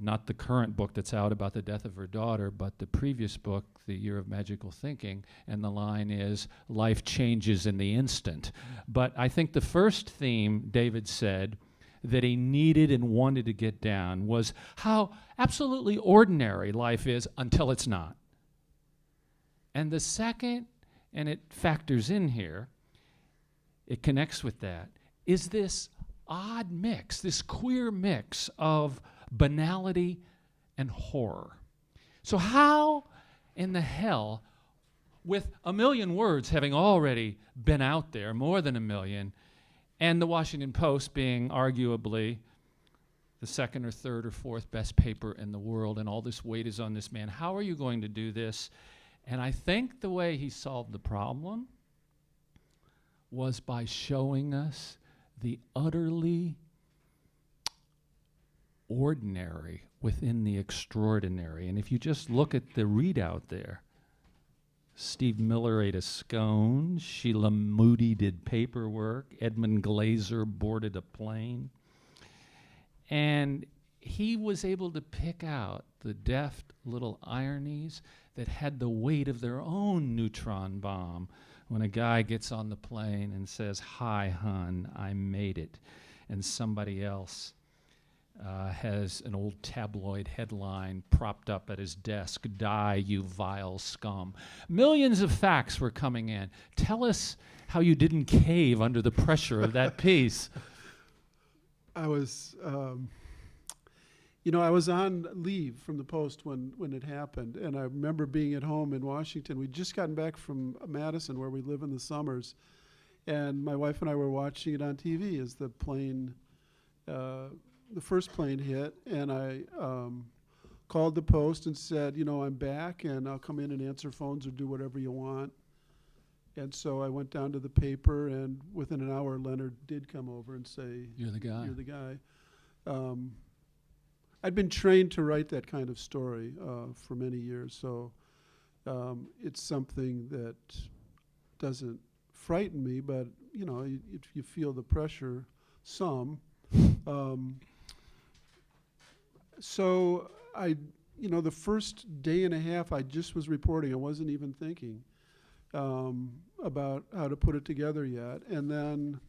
not the current book that's out about the death of her daughter, but the previous book, The Year of Magical Thinking, and the line is, life changes in the instant. But I think the first theme, David said, that he needed and wanted to get down was how absolutely ordinary life is until it's not. And the second, and it factors in here, it connects with that, is this odd mix, this queer mix of banality and horror. So how in the hell, with 1 million words having already been out there, more than 1 million, and the Washington Post being arguably the second or third or fourth best paper in the world, and all this weight is on this man, how are you going to do this? And I think the way he solved the problem was by showing us the utterly ordinary within the extraordinary. And if you just look at the readout there, Steve Miller ate a scone, Sheila Moody did paperwork, Edmund Glaser boarded a plane. And he was able to pick out the deft little ironies that had the weight of their own neutron bomb when a guy gets on the plane and says, "Hi, hon, I made it." And somebody else has an old tabloid headline propped up at his desk, "Die, you vile scum." Millions of facts were coming in. Tell us how you didn't cave under the pressure of that piece. I was, I was on leave from the Post when it happened, and I remember being at home in Washington. We'd just gotten back from Madison, where we live in the summers, and my wife and I were watching it on TV as the plane, the first plane hit, and I called the Post and said, I'm back, and I'll come in and answer phones or do whatever you want. And so I went down to the paper, and within an hour, Leonard did come over and say, You're the guy. You're the guy. I'd been trained to write that kind of story for many years, so it's something that doesn't frighten me, but, if you feel the pressure, some. So the first day and a half, I just was reporting. I wasn't even thinking about how to put it together yet. And then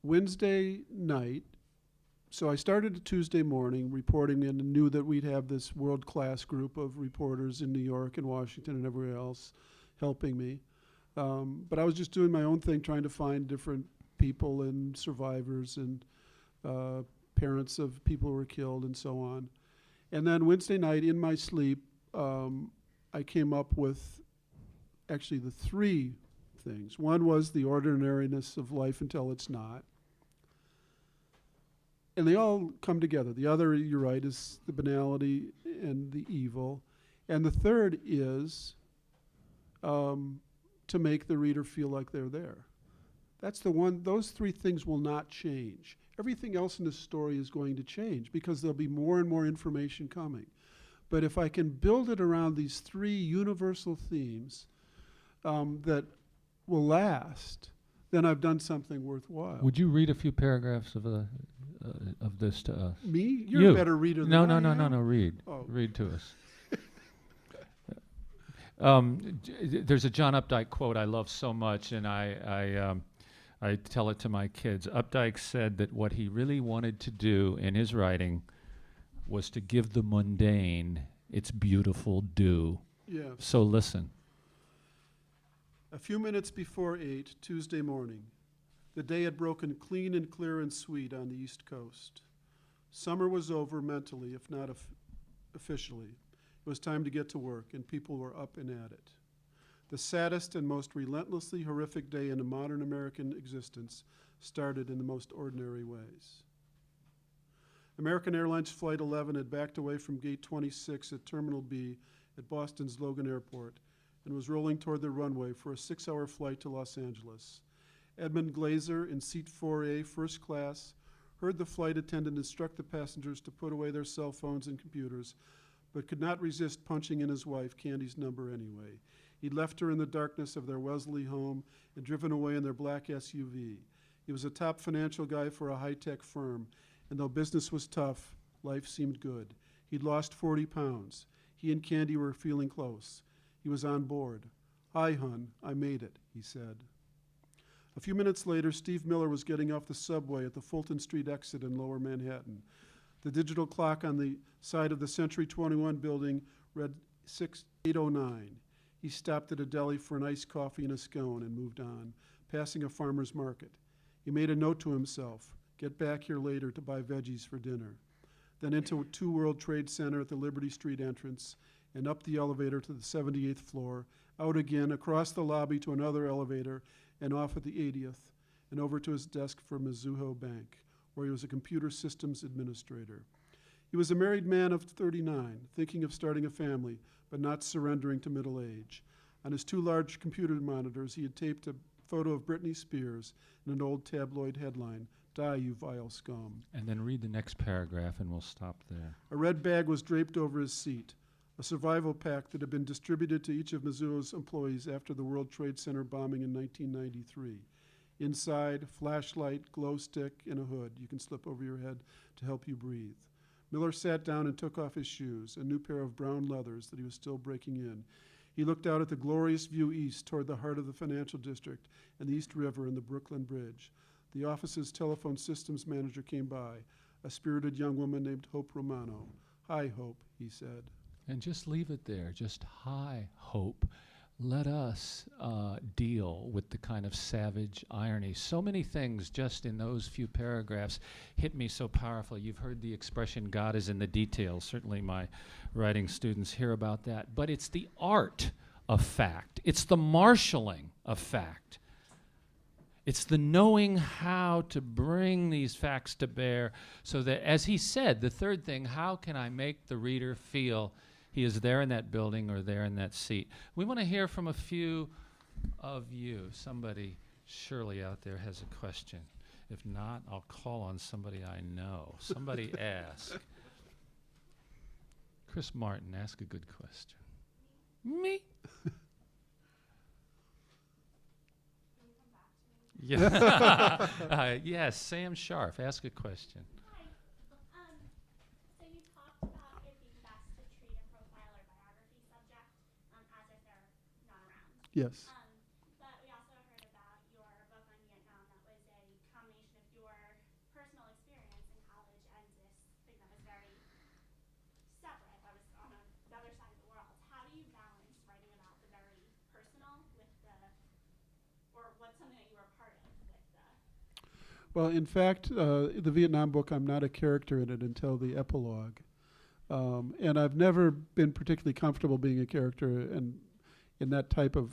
Wednesday night, so I started a Tuesday morning reporting and knew that we'd have this world-class group of reporters in New York and Washington and everywhere else helping me. But I was just doing my own thing, trying to find different people and survivors and parents of people who were killed and so on. And then Wednesday night, in my sleep, I came up with actually the three things. One was the ordinariness of life until it's not. And they all come together. The other, you're right, is the banality and the evil. And the third is to make the reader feel like they're there. That's the one. Those three things will not change. Everything else in this story is going to change because there'll be more and more information coming. But if I can build it around these three universal themes that will last, then I've done something worthwhile. Would you read a few paragraphs of this to us? Me? You're You. a better reader than No, I no, am. read. Oh. Read to us. There's a John Updike quote I love so much, and I tell it to my kids. Updike said that what he really wanted to do in his writing was to give the mundane its beautiful due. Yes. So listen. A few minutes before 8, Tuesday morning, the day had broken clean and clear and sweet on the East Coast. Summer was over mentally, if not officially. It was time to get to work, and people were up and at it. The saddest and most relentlessly horrific day in a modern American existence started in the most ordinary ways. American Airlines Flight 11 had backed away from Gate 26 at Terminal B at Boston's Logan Airport and was rolling toward the runway for a 6-hour flight to Los Angeles. Edmund Glazer, in seat 4A, first class, heard the flight attendant instruct the passengers to put away their cell phones and computers, but could not resist punching in his wife, Candy's number anyway. He'd left her in the darkness of their Wellesley home and driven away in their black SUV. He was a top financial guy for a high-tech firm, and though business was tough, life seemed good. He'd lost 40 pounds. He and Candy were feeling close. He was on board. "Hi, hun, I made it," he said. A few minutes later, Steve Miller was getting off the subway at the Fulton Street exit in Lower Manhattan. The digital clock on the side of the Century 21 building read 8:09. He stopped at a deli for an iced coffee and a scone and moved on, passing a farmer's market. He made a note to himself, get back here later to buy veggies for dinner. Then into Two World Trade Center at the Liberty Street entrance, and up the elevator to the 78th floor, out again, across the lobby to another elevator, and off at the 80th, and over to his desk for Mizuho Bank, where he was a computer systems administrator. He was a married man of 39, thinking of starting a family, but not surrendering to middle age. On his 2 large computer monitors, he had taped a photo of Britney Spears and an old tabloid headline, "Die, you vile scum." And then read the next paragraph and we'll stop there. A red bag was draped over his seat, a survival pack that had been distributed to each of Mizuho's employees after the World Trade Center bombing in 1993. Inside, flashlight, glow stick, and a hood you can slip over your head to help you breathe. Miller sat down and took off his shoes, a new pair of brown leathers that he was still breaking in. He looked out at the glorious view east toward the heart of the financial district and the East River and the Brooklyn Bridge. The office's telephone systems manager came by, a spirited young woman named Hope Romano. "Hi, Hope," he said. And just leave it there. Just hi, Hope. Let us deal with the kind of savage irony. So many things just in those few paragraphs hit me so powerfully. You've heard the expression, God is in the details. Certainly my writing students hear about that. But it's the art of fact. It's the marshaling of fact. It's the knowing how to bring these facts to bear so that, as he said, the third thing, how can I make the reader feel he is there in that building or there in that seat? We want to hear from a few of you. Somebody surely out there has a question. If not, I'll call on somebody I know. Somebody ask. Chris Martin, ask a good question. Me? Yeah. Yes, Sam Sharf, ask a question. So you talked about it being best to treat a profile or biography subject as if they're not around. Yes. But we also heard about your book on Vietnam that was a combination of your personal experience in college and this thing that was very separate, that was on the other side of the world. How do you balance writing about the very personal with or what's something that you were a part of with the... Well, in fact, the Vietnam book, I'm not a character in it until the epilogue. And I've never been particularly comfortable being a character in that type of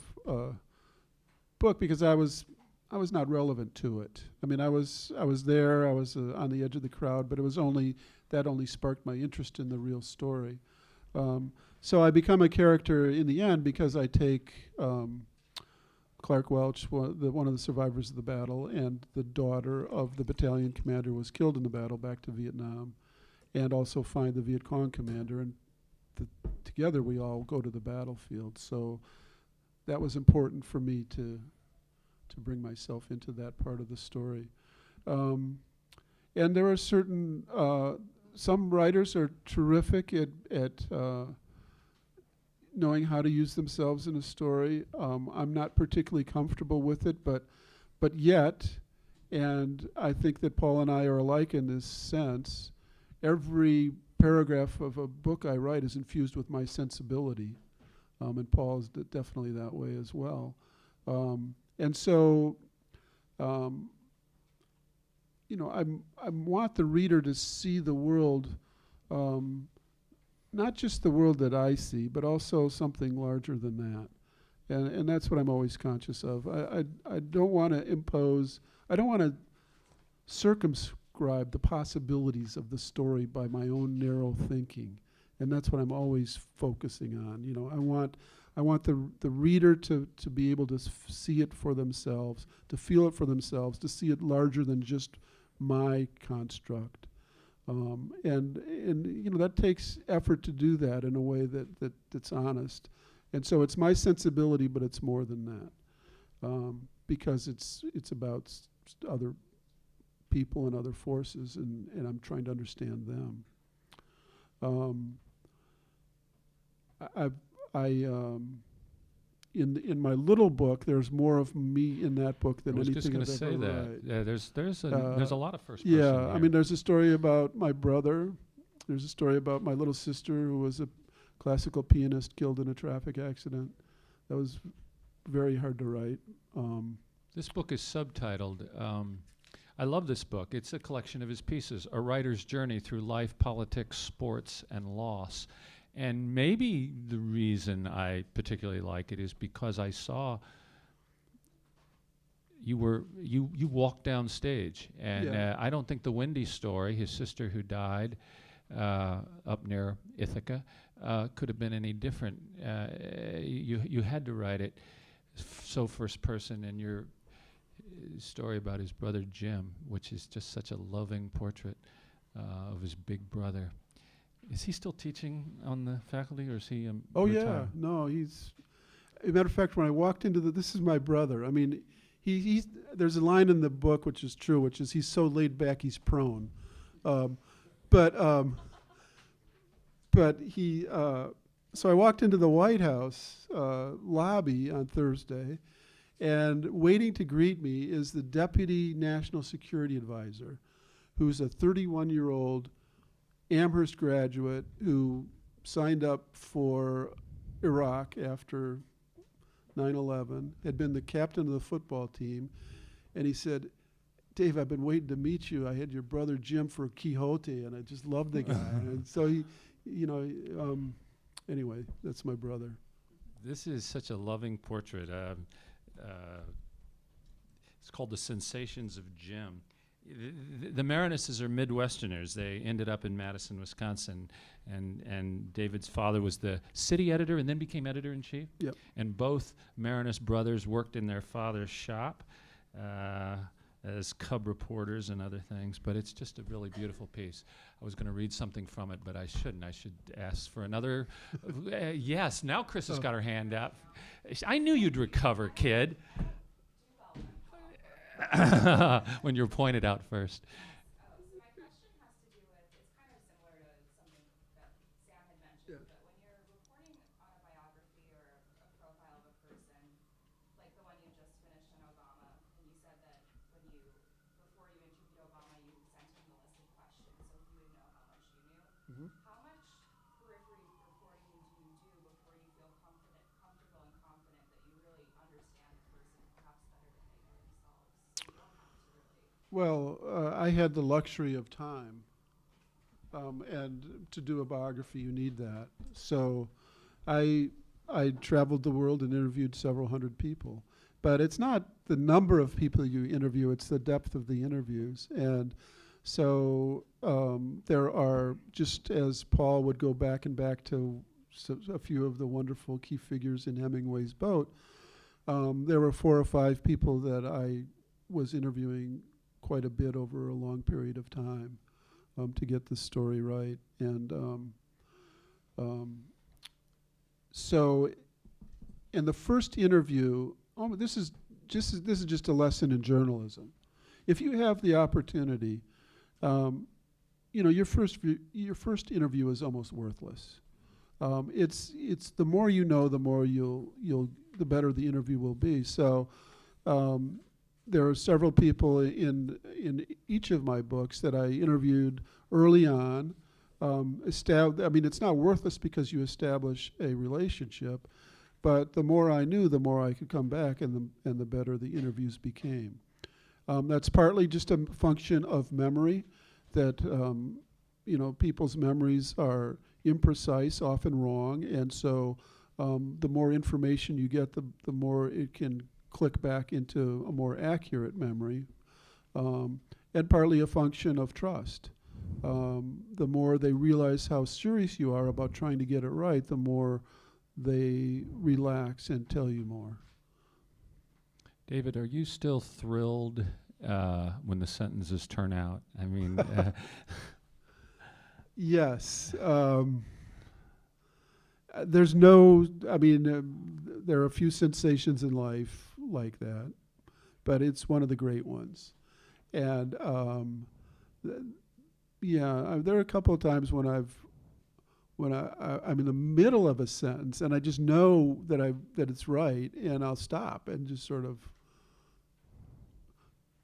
book because I was not relevant to it. I mean, I was there, I was on the edge of the crowd, but it was only sparked my interest in the real story. So I become a character in the end because I take Clark Welch, one of the survivors of the battle, and the daughter of the battalion commander who was killed in the battle, back to Vietnam, and also find the Viet Cong commander, and together we all go to the battlefield. So that was important for me to bring myself into that part of the story. And there are certain, some writers are terrific at knowing how to use themselves in a story. I'm not particularly comfortable with it, but yet, and I think that Paul and I are alike in this sense, every paragraph of a book I write is infused with my sensibility, and Paul is definitely that way as well. And so, you know, I want the reader to see the world, not just the world that I see, but also something larger than that. And that's what I'm always conscious of. I don't want to impose, I don't want to circumscribe the possibilities of the story by my own narrow thinking. And that's what I'm always focusing on. You know, I want the reader to be able to see it for themselves, to feel it for themselves, to see it larger than just my construct. And you know, that takes effort to do that in a way that's honest. And so it's my sensibility, but it's more than that, because it's about other people and other forces, and I'm trying to understand them. In my little book, there's more of me in that book than anything I've ever I was just going to say write. that. Yeah, there's a lot of first person. Yeah, I here. mean, there's a story about my brother. There's a story about my little sister who was a classical pianist killed in a traffic accident. That was very hard to write. This book is subtitled. I love this book. It's a collection of his pieces, A Writer's Journey Through Life, Politics, Sports, and Loss. And maybe the reason I particularly like it is because I saw you walked down stage, and Yeah. I don't think the Wendy story, his sister who died up near Ithaca, could have been any different. You had to write it so first person, and your story about his brother Jim, which is just such a loving portrait of his big brother. Is he still teaching on the faculty, or is he Oh retired? yeah, no, he's. As a matter of fact, when I walked into this is my brother. I mean, he's. There's a line in the book which is true, which is he's so laid back he's prone, but he. So I walked into the White House lobby on Thursday, and waiting to greet me is the Deputy National Security Advisor, who's a 31-year-old Amherst graduate who signed up for Iraq after 9/11, had been the captain of the football team, and he said, "Dave, I've been waiting to meet you. I had your brother Jim for Quixote, and I just love the guy." And so he, you know, anyway, that's my brother. This is such a loving portrait. It's called The Sensations of Jim. The Marinisses are Midwesterners. They ended up in Madison, Wisconsin, and David's father was the city editor and then became editor-in-chief. Yep. And both Maraniss brothers worked in their father's shop as cub reporters and other things, but it's just a really beautiful piece. I was going to read something from it, but I shouldn't. I should ask for another. Yes, now Chris has got her hand up. I knew you'd recover, kid. When you're pointed out first. So my question has to do with, it's kind of similar to something that Sam had mentioned, but when you're reporting on a biography or a profile of a person, like the one you just finished on Obama, and you said that before you interviewed Obama, you sent him the list of questions so he would know how much you knew. Mhm. How much periphery reporting do you do before you feel comfortable and confident that you really understand the person perhaps better than they know themselves? So you don't have to really. Well, I had the luxury of time, and to do a biography, you need that. So I traveled the world and interviewed several hundred people. But it's not the number of people you interview, it's the depth of the interviews. And so there are, just as Paul would go back to a few of the wonderful key figures in Hemingway's boat, there were 4 or 5 people that I was interviewing quite a bit over a long period of time to get the story right. And so in the first interview, this is just a lesson in journalism. If you have the opportunity, you know, your first interview is almost worthless. It's the more you know, the more the better the interview will be. So there are several people in each of my books that I interviewed early on, I mean, it's not worthless because you establish a relationship, but the more I knew, the more I could come back, and the better the interviews became. That's partly just a function of memory, that people's memories are imprecise, often wrong, and so the more information you get, the more it can click back into a more accurate memory, and partly a function of trust. The more they realize how serious you are about trying to get it right, the more they relax and tell you more. David, are you still thrilled when the sentences turn out? I mean, Yes. There's no, there are a few sensations in life like that, but it's one of the great ones. And there are a couple of times when I'm in the middle of a sentence and I just know that it's right, and I'll stop and just sort of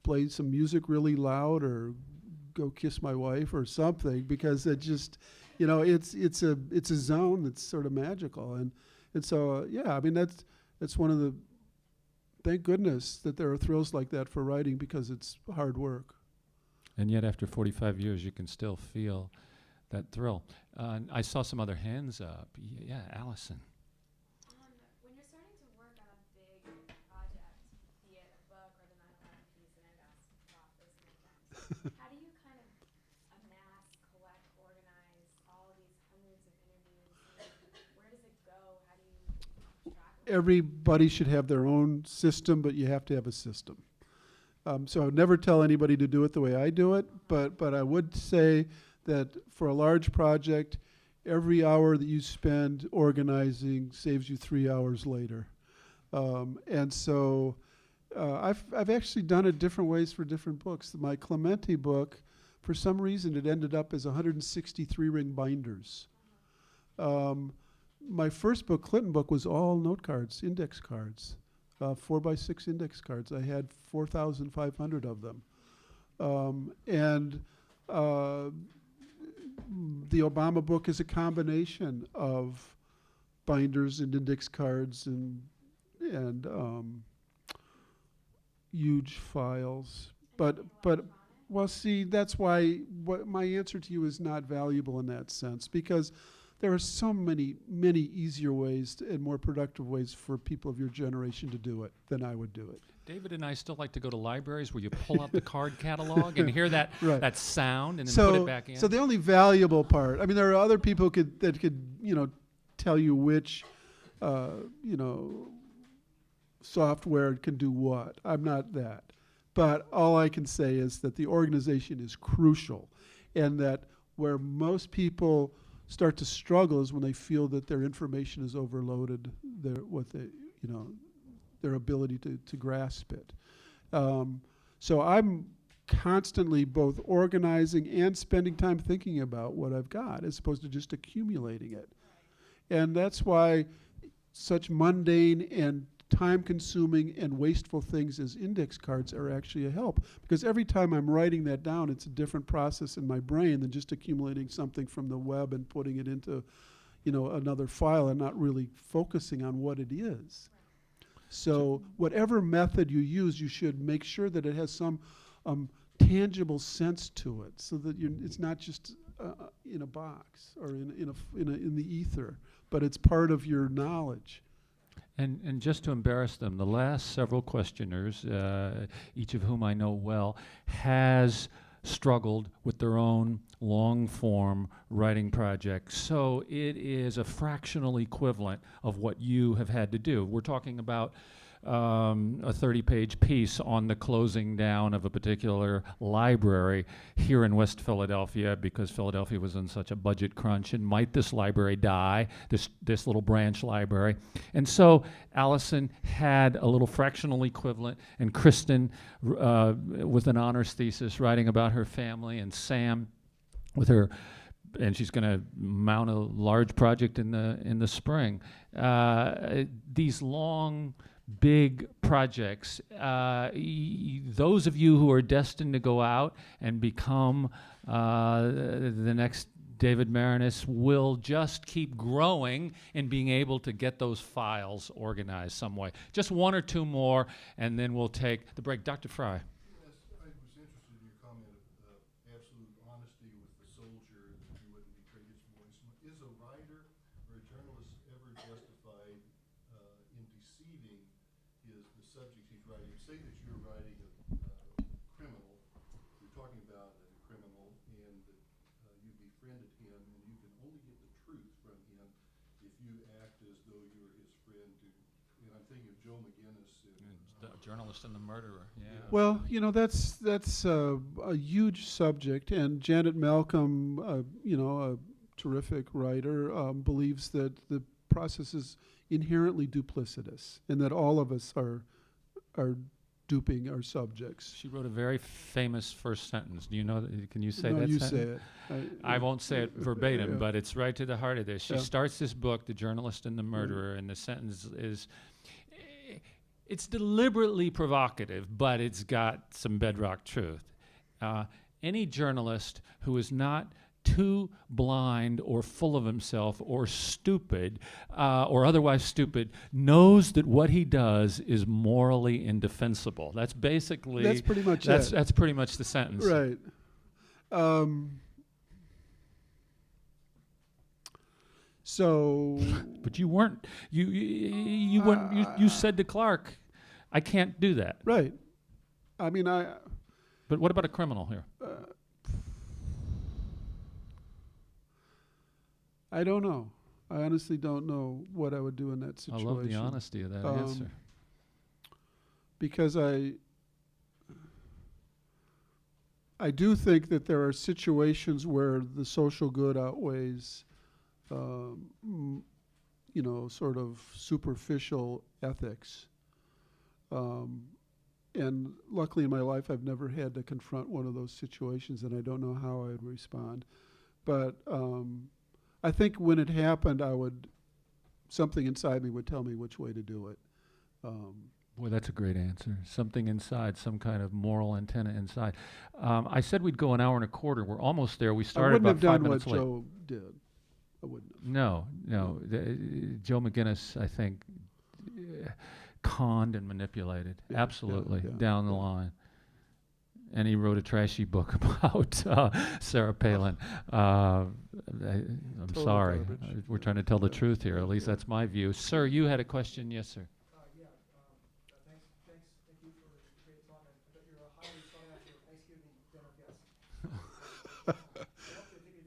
play some music really loud or go kiss my wife or something, because it just, it's a zone that's sort of magical, and so that's one of the, thank goodness that there are thrills like that for writing, because it's hard work. and yet after 45 years, you can still feel that thrill. I saw some other hands up. Yeah, Allison. When you're starting to work on a big project, be it a book or the 9/11 piece, and I've asked Rob this many times, how do you kind of amass, collect, organize all of these hundreds of interviews? Where does it go? How do you keep track of it? Everybody should have their own system, but you have to have a system. So I would never tell anybody to do it the way I do it, but I would say that for a large project, every hour that you spend organizing saves you 3 hours later. And so I've actually done it different ways for different books. My Clemente book, for some reason, it ended up as 163 ring binders. My first book, Clinton book, was all note cards, index cards, 4x6 index cards. I had 4,500 of them. The Obama book is a combination of binders and index cards and huge files. But well, see, that's why my answer to you is not valuable in that sense, because there are so many easier ways and more productive ways for people of your generation to do it than I would do it. David and I still like to go to libraries where you pull out the card catalog and hear that Right. that sound and then So, put it back in. so the only valuable part, there are other people that could tell you which software can do what. I'm not that. But all I can say is that the organization is crucial, and that where most people start to struggle is when they feel that their information is overloaded, their ability to grasp it. So I'm constantly both organizing and spending time thinking about what I've got, as opposed to just accumulating it. And that's why such mundane and time-consuming and wasteful things as index cards are actually a help, because every time I'm writing that down, it's a different process in my brain than just accumulating something from the web and putting it into another file and not really focusing on what it is. So whatever method you use, you should make sure that it has some tangible sense to it, so that it's not just in a box or in the ether, but it's part of your knowledge. And just to embarrass them, the last several questioners, each of whom I know well, has struggled with their own long-form writing projects. So it is a fractional equivalent of what you have had to do. We're talking about a 30-page piece on the closing down of a particular library here in West Philadelphia, because Philadelphia was in such a budget crunch, and might this library die, this little branch library. And so Allison had a little fractional equivalent, and Kristen with an honors thesis writing about her family, and Sam with her, and she's going to mount a large project in the spring. These long, big projects, those of you who are destined to go out and become the next David Maraniss will just keep growing in being able to get those files organized some way. Just one or two more, and then we'll take the break. Dr. Fry. Yes, I was interested in your comment of absolute honesty with the soldier, that you wouldn't betray his voice. Is a writer or a journalist ever justified in deceiving the subject he's writing? Say that you're writing a criminal, you're talking about a criminal, and that you befriended him, and you can only get the truth from him if you act as though you're his friend. And I'm thinking of Joe McGinnis. The journalist and the murderer, yeah. Well, that's a huge subject, and Janet Malcolm, a terrific writer, believes that the process is inherently duplicitous, and that all of us are duping our subjects. She wrote a very famous first sentence. Do you know that? Can you say No, that you sentence? say it. I won't say it verbatim, Yeah. but it's right to the heart of this. She Yeah. starts this book, The Journalist and the Murderer, and the sentence is, it's deliberately provocative, but it's got some bedrock truth. Any journalist who is not too blind or full of himself or stupid or otherwise stupid knows that what he does is morally indefensible. That's basically That's pretty much it. That's pretty much the sentence. Right. So. But you weren't. You weren't. You said to Clark, "I can't do that." Right. I mean, But what about a criminal here? I don't know. I honestly don't know what I would do in that I situation. love the honesty of that answer. Because I do think that there are situations where the social good outweighs, sort of superficial ethics. And luckily in my life, I've never had to confront one of those situations, and I don't know how I'd respond. But I think when it happened, something inside me would tell me which way to do it. Boy, that's a great answer. Something inside, some kind of moral antenna inside. I said we'd go an hour and a quarter. We're almost there. We I started wouldn't about have 5 done what minutes late. Joe did. I wouldn't have. No. Joe McGinnis, I think, conned and manipulated, Yeah, absolutely, yeah, down the yeah. line. And he wrote a trashy book about Sarah Palin. I'm Total sorry. garbage. We're trying to tell the truth here. At least that's my view. Sir, you had a question? Yes, sir. Thank you for the great talk. I bet you're highly sought after Thanksgiving dinner guest.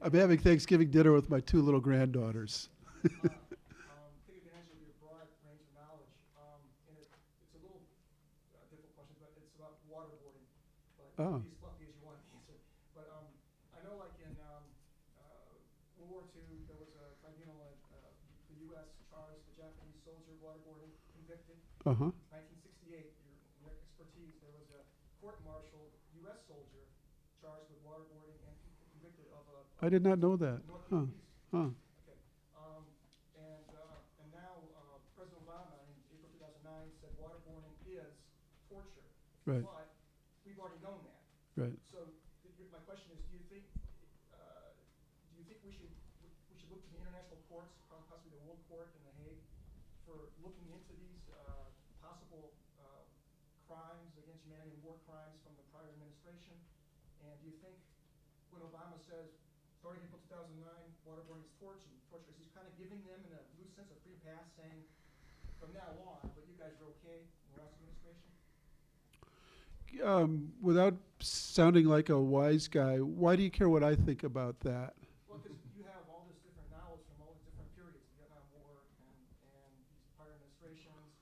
I'm having Thanksgiving dinner with my 2 little granddaughters. Take advantage of your broad range of knowledge. And it's a little difficult question, but it's about waterboarding. But be as fluffy as you want to answer. But I know, like in World War II, there was a tribunal at the U.S. charged the Japanese soldier waterboarding, convicted. Uh-huh. 1968, your expertise, there was a court-martialed U.S. soldier charged with waterboarding and convicted of a I did not know that. North Huh. East. Huh. Okay. And now President Obama in April 2009 said waterboarding is torture. Right. But we've already known that. Right. So my question is, do you think we should look to the international courts, possibly the World Court in The Hague, for looking into these possible crimes against humanity and war crimes from the prior administration? And do you think when Obama says, starting April 2009, waterboarding is torture, is he kind of giving them in a loose sense a free pass, saying from now on, but you guys are okay in the last administration? Without sounding like a wise guy, why do you care what I think about that? Well, because you have all this different knowledge from all these different periods, the Vietnam War and these prior administrations.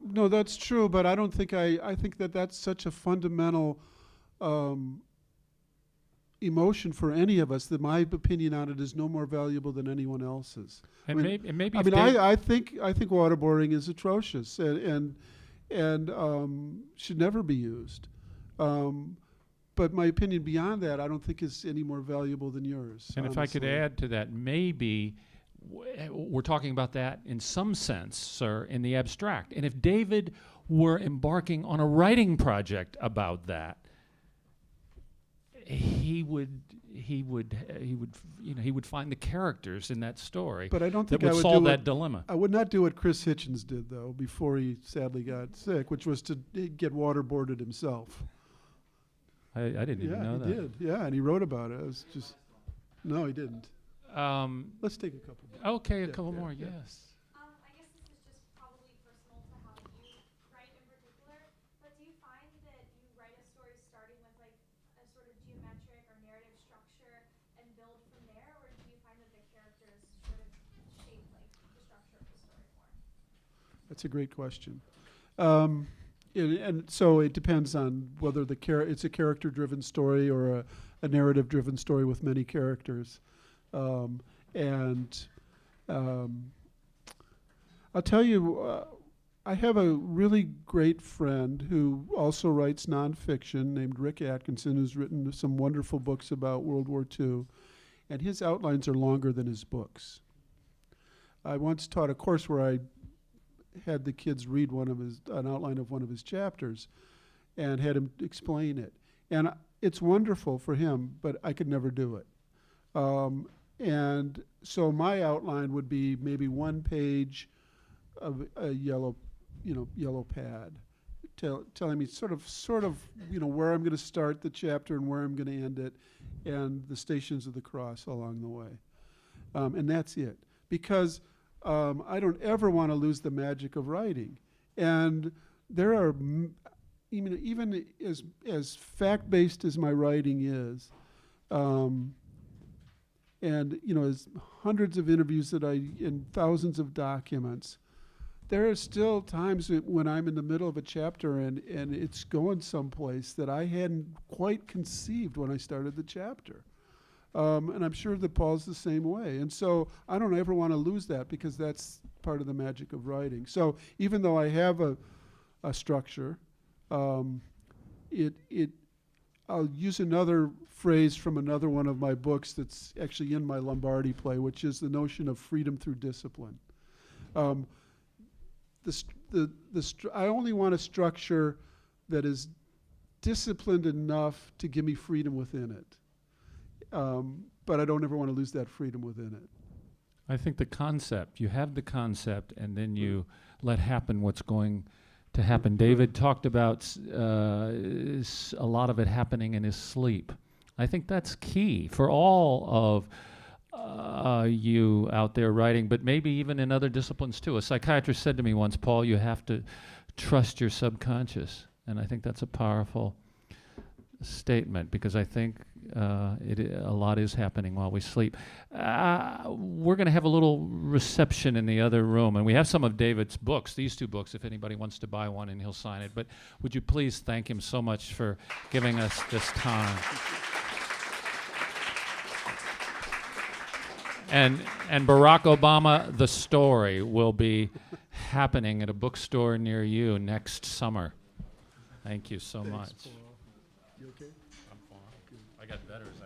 No, that's true, but I don't think I think that that's such a fundamental emotion for any of us that my opinion on it is no more valuable than anyone else's. And maybe I if mean, Dave- I think waterboarding is atrocious and should never be used. But my opinion beyond that, I don't think is any more valuable than yours. And if I could honestly. add to that, maybe we're talking about that in some sense, sir, in the abstract. And if David were embarking on a writing project about that, he he would he would find the characters in that story But I don't that think I would would solve do that it. dilemma. I would not do what Chris Hitchens did, though, before he sadly got sick, which was to get waterboarded himself. I didn't even know that. Yeah, he did. Yeah, and he wrote about it. It was just, no, he didn't. Let's take a couple more. Okay, a Yeah, couple yeah, more. yeah. Yes. I guess this is just probably personal to how you write in particular, but do you find that you write a story starting with like a sort of geometric or narrative structure and build from there, or do you find that the characters sort of shape like the structure of the story more? That's a great question. And so it depends on whether it's a character-driven story or a narrative-driven story with many characters. I'll tell you, I have a really great friend who also writes nonfiction named Rick Atkinson, who's written some wonderful books about World War II, and his outlines are longer than his books. I once taught a course where I had the kids read an outline of one of his chapters and had him explain it. And it's wonderful for him, but I could never do it. And so my outline would be maybe 1 page of a yellow pad, telling me sort of where I'm going to start the chapter and where I'm going to end it, and the Stations of the Cross along the way. And that's it. Because I don't ever want to lose the magic of writing. And there are, even as fact-based as my writing is, and as hundreds of interviews and thousands of documents, there are still times when I'm in the middle of a chapter and it's going someplace that I hadn't quite conceived when I started the chapter. And I'm sure that Paul's the same way. And so I don't ever want to lose that, because that's part of the magic of writing. So even though I have a structure, I'll use another phrase from another one of my books that's actually in my Lombardi play, which is the notion of freedom through discipline. I only want a structure that is disciplined enough to give me freedom within it. But I don't ever want to lose that freedom within it. I think the concept, you have the concept, and then you let happen what's going to happen. David talked about a lot of it happening in his sleep. I think that's key for all of you out there writing, but maybe even in other disciplines too. A psychiatrist said to me once, Paul, you have to trust your subconscious. And I think that's a powerful statement, because I think a lot is happening while we sleep. We're going to have a little reception in the other room, and we have some of David's books, these 2 books, if anybody wants to buy one, and he'll sign it. But would you please thank him so much for giving us this time. And Barack Obama, The Story, will be happening at a bookstore near you next summer. Thank you so much. You okay? I'm fine. I got better as